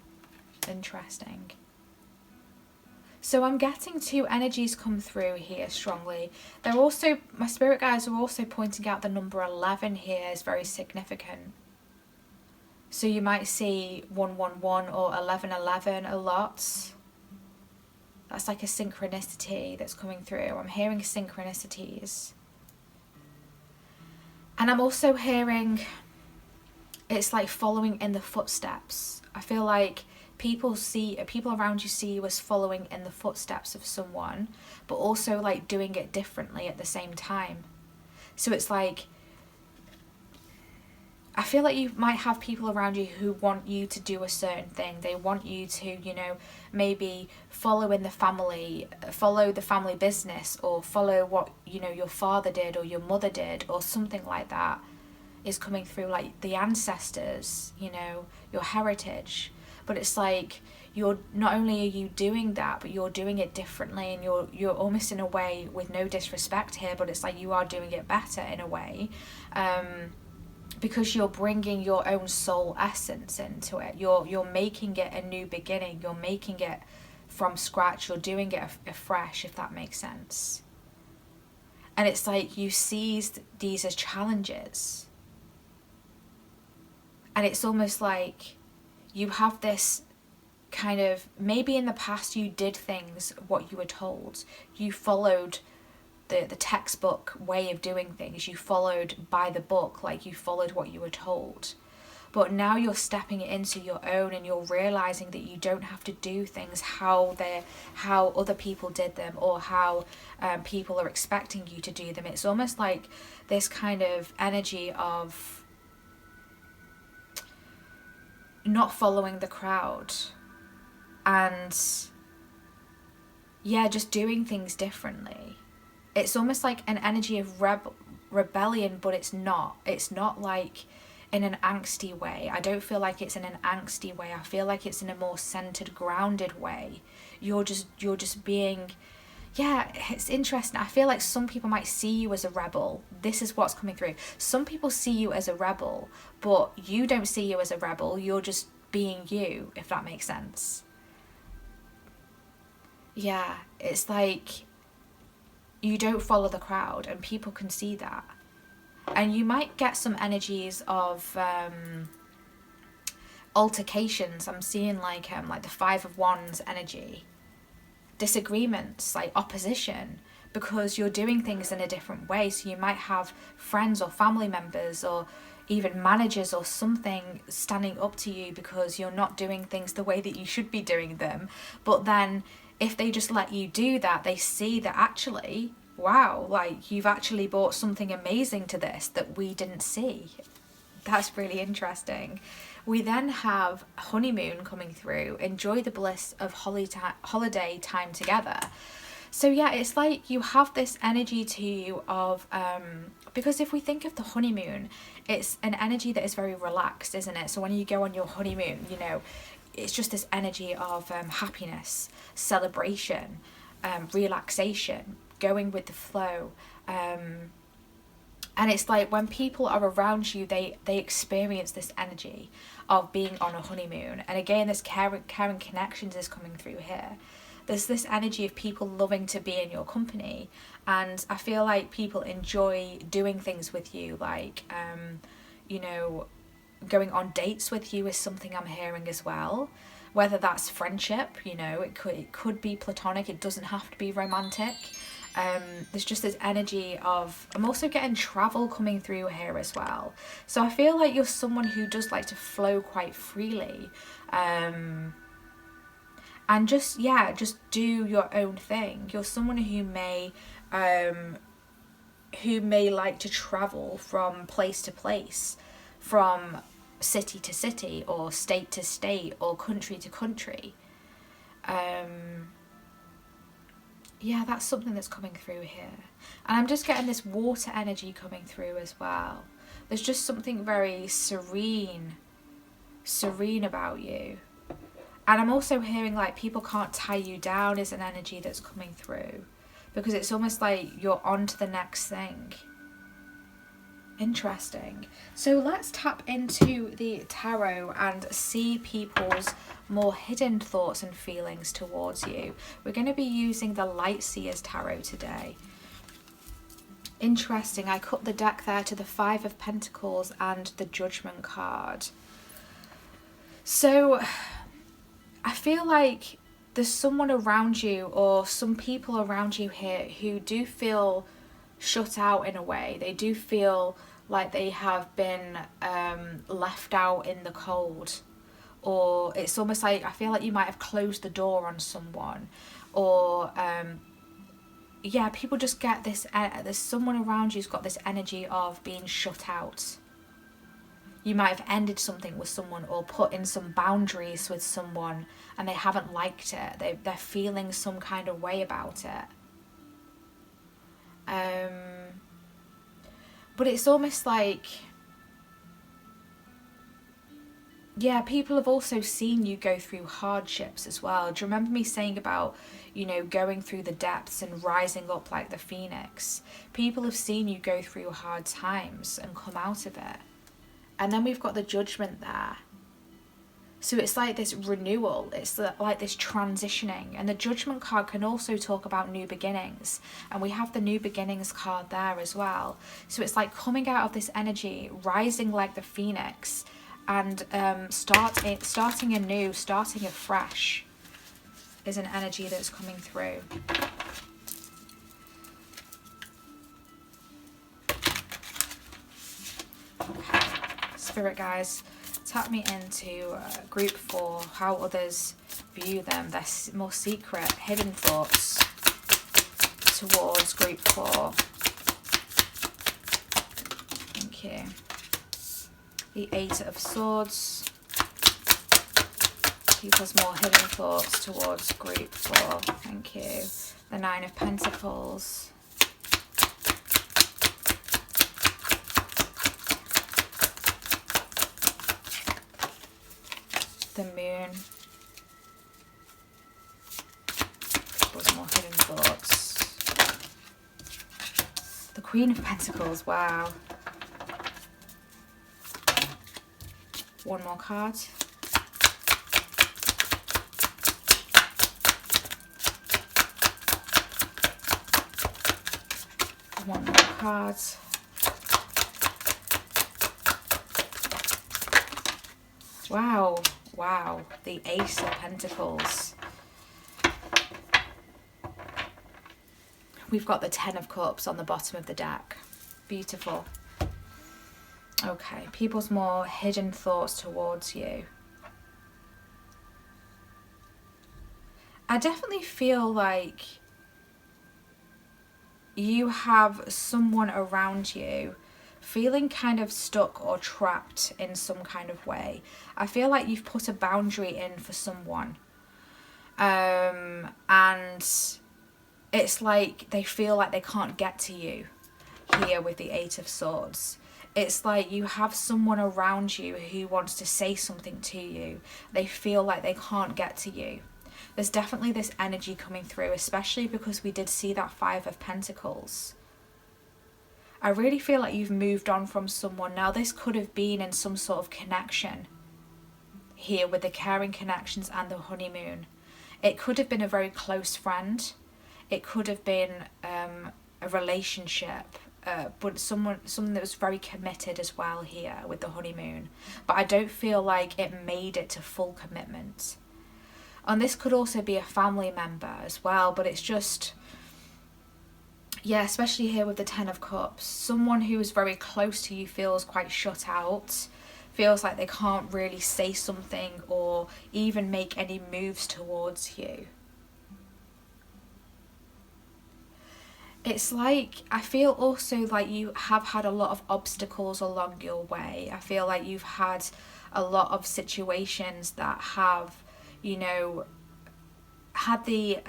interesting. So I'm getting two energies come through here strongly. They're also, my spirit guides are also pointing out the number 11 here is very significant. So you might see 111 or 1111 a lot. That's like a synchronicity that's coming through. I'm hearing synchronicities. And I'm also hearing, it's like following in the footsteps. I feel like people around you see you as following in the footsteps of someone, but also like doing it differently at the same time. So it's like, I feel like you might have people around you who want you to do a certain thing. They want you to, you know, maybe follow in the family, follow the family business, or follow what, you know, your father did or your mother did, or something like that is coming through, like the ancestors, you know, your heritage. But it's like, you're not only are you doing that, but you're doing it differently, and you're almost in a way, with no disrespect here, but it's like you are doing it better in a way, because you're bringing your own soul essence into it. You're making it a new beginning. You're making it from scratch. You're doing it afresh, if that makes sense. And it's like you seized these as challenges, and it's almost like you have this kind of, maybe in the past you did things what you were told. You followed the textbook way of doing things. You followed by the book, like you followed what you were told. But now you're stepping it into your own, and you're realizing that you don't have to do things how other people did them, or how people are expecting you to do them. It's almost like this kind of energy of not following the crowd, and yeah, just doing things differently. It's almost like an energy of rebellion, but it's not like in an angsty way. I don't feel like it's in an angsty way. I feel like it's in a more centered, grounded way. You're just being, yeah, it's interesting. I feel like some people might see you as a rebel. This is what's coming through. Some people see you as a rebel, but you don't see you as a rebel. You're just being you, if that makes sense. Yeah, it's like you don't follow the crowd, and people can see that. And you might get some energies of altercations. I'm seeing like the 5 of Wands energy. Disagreements, like opposition, because you're doing things in a different way. So you might have friends or family members, or even managers or something standing up to you because you're not doing things the way that you should be doing them. But then if they just let you do that, they see that actually, wow, like you've actually brought something amazing to this that we didn't see. That's really interesting. We then have honeymoon coming through. Enjoy the bliss of holiday time together. So yeah, it's like you have this energy to you of, because if we think of the honeymoon, it's an energy that is very relaxed, isn't it? So when you go on your honeymoon, you know, it's just this energy of happiness, celebration, relaxation, going with the flow. And it's like when people are around you, they experience this energy of being on a honeymoon. And again, this caring connections is coming through here. There's this energy of people loving to be in your company. And I feel like people enjoy doing things with you, like, you know, going on dates with you is something I'm hearing as well. Whether that's friendship, you know, it could be platonic. It doesn't have to be romantic. There's just this energy of, I'm also getting travel coming through here as well. So I feel like you're someone who does like to flow quite freely. And just do your own thing. You're someone who may like to travel from place to place, from city to city, or state to state, or country to country. Yeah, that's something that's coming through here. And I'm just getting this water energy coming through as well. There's just something very serene about you. And I'm also hearing like people can't tie you down is an energy that's coming through, because it's almost like you're on to the next thing. Interesting. So let's tap into the tarot and see people's more hidden thoughts and feelings towards you. We're going to be using the Light Seers Tarot today. Interesting. I cut the deck there to the Five of Pentacles and the Judgment card. So I feel like there's someone around you, or some people around you here, who do feel shut out in a way. They do feel like they have been left out in the cold, or it's almost like I feel like you might have closed the door on someone, or yeah, people just get this, there's someone around you who's got this energy of being shut out. You might have ended something with someone or put in some boundaries with someone and they haven't liked it. They're feeling some kind of way about it. But it's almost like, yeah, people have also seen you go through hardships as well. Do you remember me saying about, you know, going through the depths and rising up like the phoenix? People have seen you go through hard times and come out of it. And then we've got the Judgment there. So it's like this renewal. It's like this transitioning. And the Judgment card can also talk about new beginnings. And we have the New Beginnings card there as well. So it's like coming out of this energy, rising like the phoenix, and starting anew, starting afresh is an energy that's coming through. Okay. Spirit guys, tap me into group 4, how others view them, their more secret, hidden thoughts towards group 4. Thank you. The 8 of Swords, people's more hidden thoughts towards group 4. Thank you. The 9 of Pentacles. The Moon. People's more hidden thoughts. The Queen of Pentacles, wow. One more card. One more card. Wow, wow, the Ace of Pentacles. We've got the 10 of Cups on the bottom of the deck. Beautiful. Okay, people's more hidden thoughts towards you. I definitely feel like you have someone around you feeling kind of stuck or trapped in some kind of way. I feel like you've put a boundary in for someone. And it's like they feel like they can't get to you here with the Eight of Swords. It's like you have someone around you who wants to say something to you. They feel like they can't get to you. There's definitely this energy coming through, especially because we did see that Five of Pentacles. I really feel like you've moved on from someone. Now, this could have been in some sort of connection here with the caring connections and the honeymoon. It could have been a very close friend. It could have been a relationship, but someone that was very committed as well here with the honeymoon. But I don't feel like it made it to full commitment. And this could also be a family member as well, but it's just, yeah, especially here with the Ten of Cups, someone who is very close to you feels quite shut out, feels like they can't really say something or even make any moves towards you. It's like, I feel also like you have had a lot of obstacles along your way. I feel like you've had a lot of situations that have, you know, had the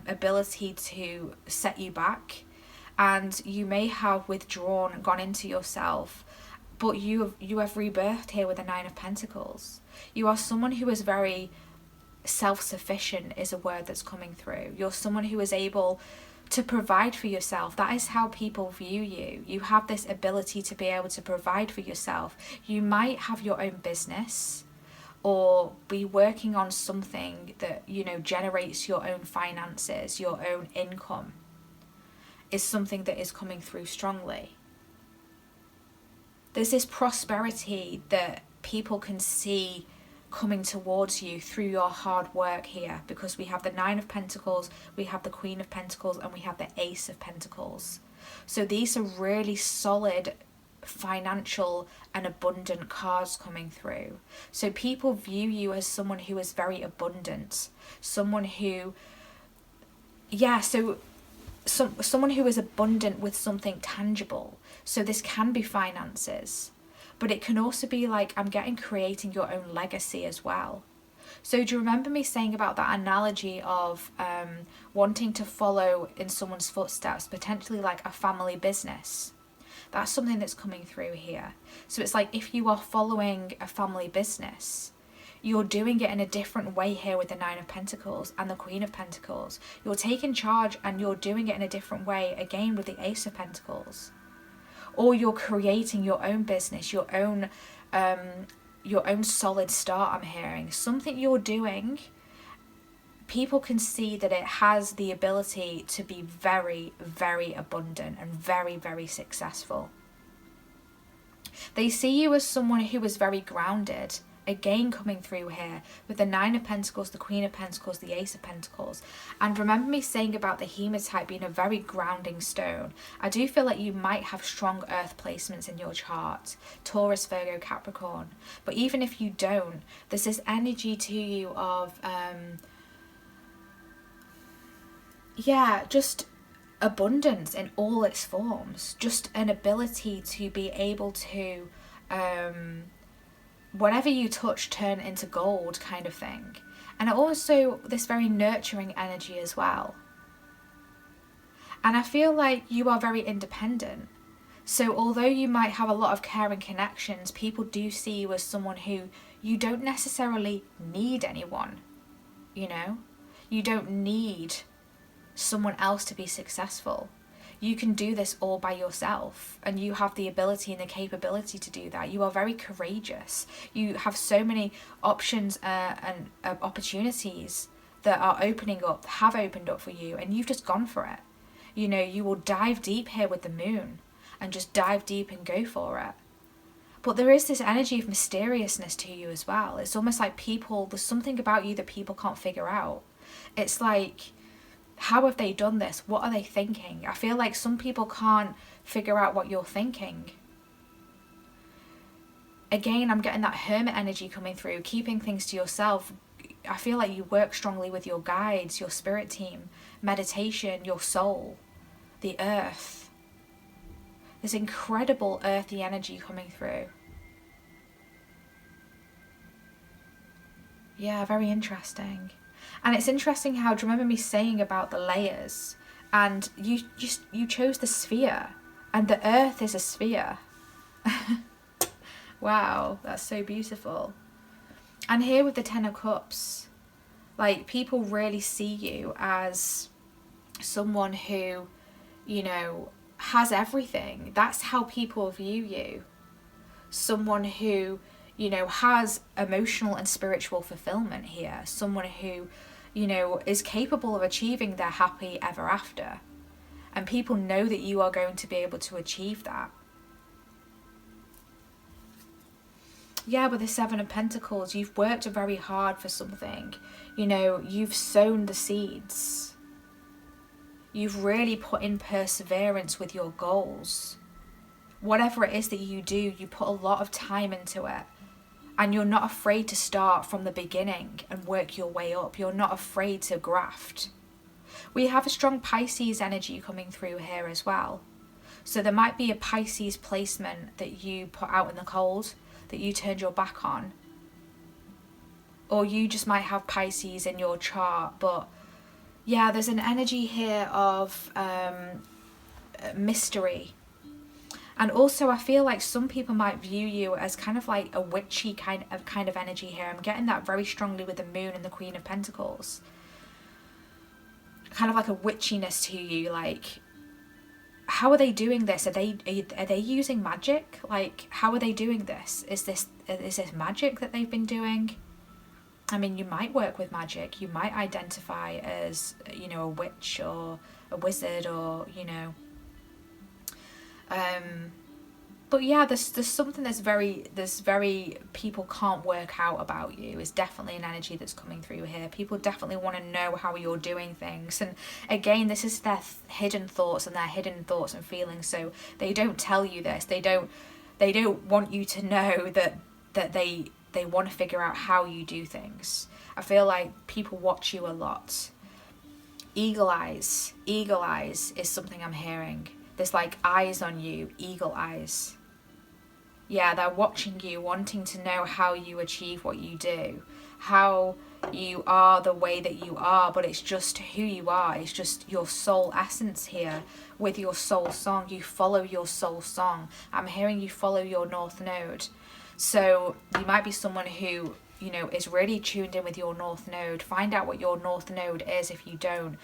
ability to set you back, and you may have withdrawn, gone into yourself, but you have rebirthed here with the Nine of Pentacles. You are someone who is very self-sufficient, is a word that's coming through. You're someone who is able to provide for yourself. That is how people view you. You have this ability to be able to provide for yourself. You might have your own business or be working on something that, you know, generates your own finances, your own income, is something that is coming through strongly. There's this prosperity that people can see coming towards you through your hard work here, because we have the Nine of Pentacles, we have the Queen of Pentacles, and we have the Ace of Pentacles. So these are really solid financial and abundant cards coming through. So people view you as someone who is very abundant, someone who, yeah, someone who is abundant with something tangible. So this can be finances, but it can also be like, I'm getting creating your own legacy as well. So do you remember me saying about that analogy of wanting to follow in someone's footsteps, potentially like a family business? That's something that's coming through here. So it's like, if you are following a family business, you're doing it in a different way here with the Nine of Pentacles and the Queen of Pentacles. You're taking charge and you're doing it in a different way, again with the Ace of Pentacles. Or you're creating your own business, your own solid start, I'm hearing. Something you're doing, people can see that it has the ability to be very, very abundant and very, very successful. They see you as someone who is very grounded, again coming through here with the Nine of Pentacles, the Queen of Pentacles, the Ace of Pentacles. And remember me saying about the hematite being a very grounding stone. I do feel like you might have strong earth placements in your chart, Taurus, Virgo, Capricorn. But even if you don't, there's this energy to you of just abundance in all its forms, just an ability to be able to whatever you touch turn into gold kind of thing. And also this very nurturing energy as well. And I feel like you are very independent. So although you might have a lot of caring connections, people do see you as someone who you don't necessarily need anyone, you know? You don't need someone else to be successful. You can do this all by yourself, and you have the ability and the capability to do that. You are very courageous. You have so many options and opportunities that are have opened up for you, and you've just gone for it. You know, you will dive deep here with the moon and just dive deep and go for it. But there is this energy of mysteriousness to you as well. It's almost like there's something about you that people can't figure out. It's like, how have they done this? What are they thinking? I feel like some people can't figure out what you're thinking. Again, I'm getting that hermit energy coming through, keeping things to yourself. I feel like you work strongly with your guides, your spirit team, meditation, your soul, the earth. This incredible earthy energy coming through. Yeah, very interesting. And it's interesting how, do you remember me saying about the layers? And you chose the sphere, and the earth is a sphere. Wow, that's so beautiful. And here with the Ten of Cups, like, people really see you as someone who, you know, has everything. That's how people view you. Someone who, you know, has emotional and spiritual fulfillment here. Someone who, you know, is capable of achieving their happy ever after. And people know that you are going to be able to achieve that. Yeah, with the Seven of Pentacles, you've worked very hard for something. You know, you've sown the seeds. You've really put in perseverance with your goals. Whatever it is that you do, you put a lot of time into it. And you're not afraid to start from the beginning and work your way up. You're not afraid to graft. We have a strong Pisces energy coming through here as well. So there might be a Pisces placement that you put out in the cold, that you turned your back on. Or you just might have Pisces in your chart. But yeah, there's an energy here of mystery. And also I feel like some people might view you as kind of like a witchy kind of energy here. I'm getting that very strongly with the Moon and the Queen of Pentacles. Kind of like a witchiness to you, like, how are they doing this? Are they using magic? Like, how are they doing this? Is this magic that they've been doing? I mean, you might work with magic. You might identify as, you know, a witch or a wizard, or, you know. But yeah, there's something that's very people can't work out about you. Is definitely an energy that's coming through here. People definitely want to know how you're doing things, and again, this is their hidden thoughts and feelings. So they don't tell you this. They don't want you to know that they want to figure out how you do things. I feel like people watch you a lot. Eagle eyes is something I'm hearing. There's like eyes on you, eagle eyes. Yeah, they're watching you, wanting to know how you achieve what you do, how you are the way that you are, but it's just who you are. It's just your soul essence here with your soul song. You follow your soul song. I'm hearing you follow your North Node. So you might be someone who, you know, is really tuned in with your North Node. Find out what your North Node is if you don't.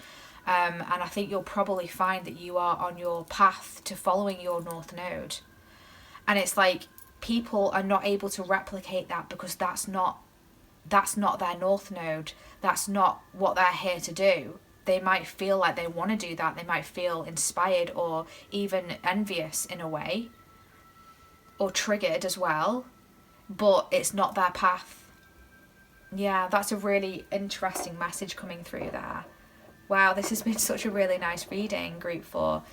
And I think you'll probably find that you are on your path to following your North Node. And it's like people are not able to replicate that because that's not their North Node. That's not what they're here to do. They might feel like they want to do that. They might feel inspired or even envious in a way, or triggered as well, but it's not their path. Yeah, that's a really interesting message coming through there. Wow, this has been such a really nice reading, Group 4.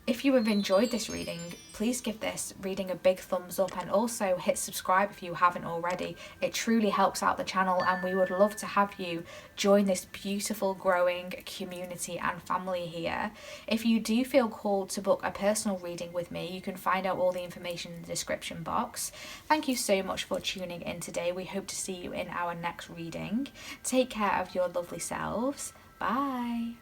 If you have enjoyed this reading, please give this reading a big thumbs up, and also hit subscribe if you haven't already. It truly helps out the channel, and we would love to have you join this beautiful growing community and family here. If you do feel called to book a personal reading with me, you can find out all the information in the description box. Thank you so much for tuning in today. We hope to see you in our next reading. Take care of your lovely selves. Bye.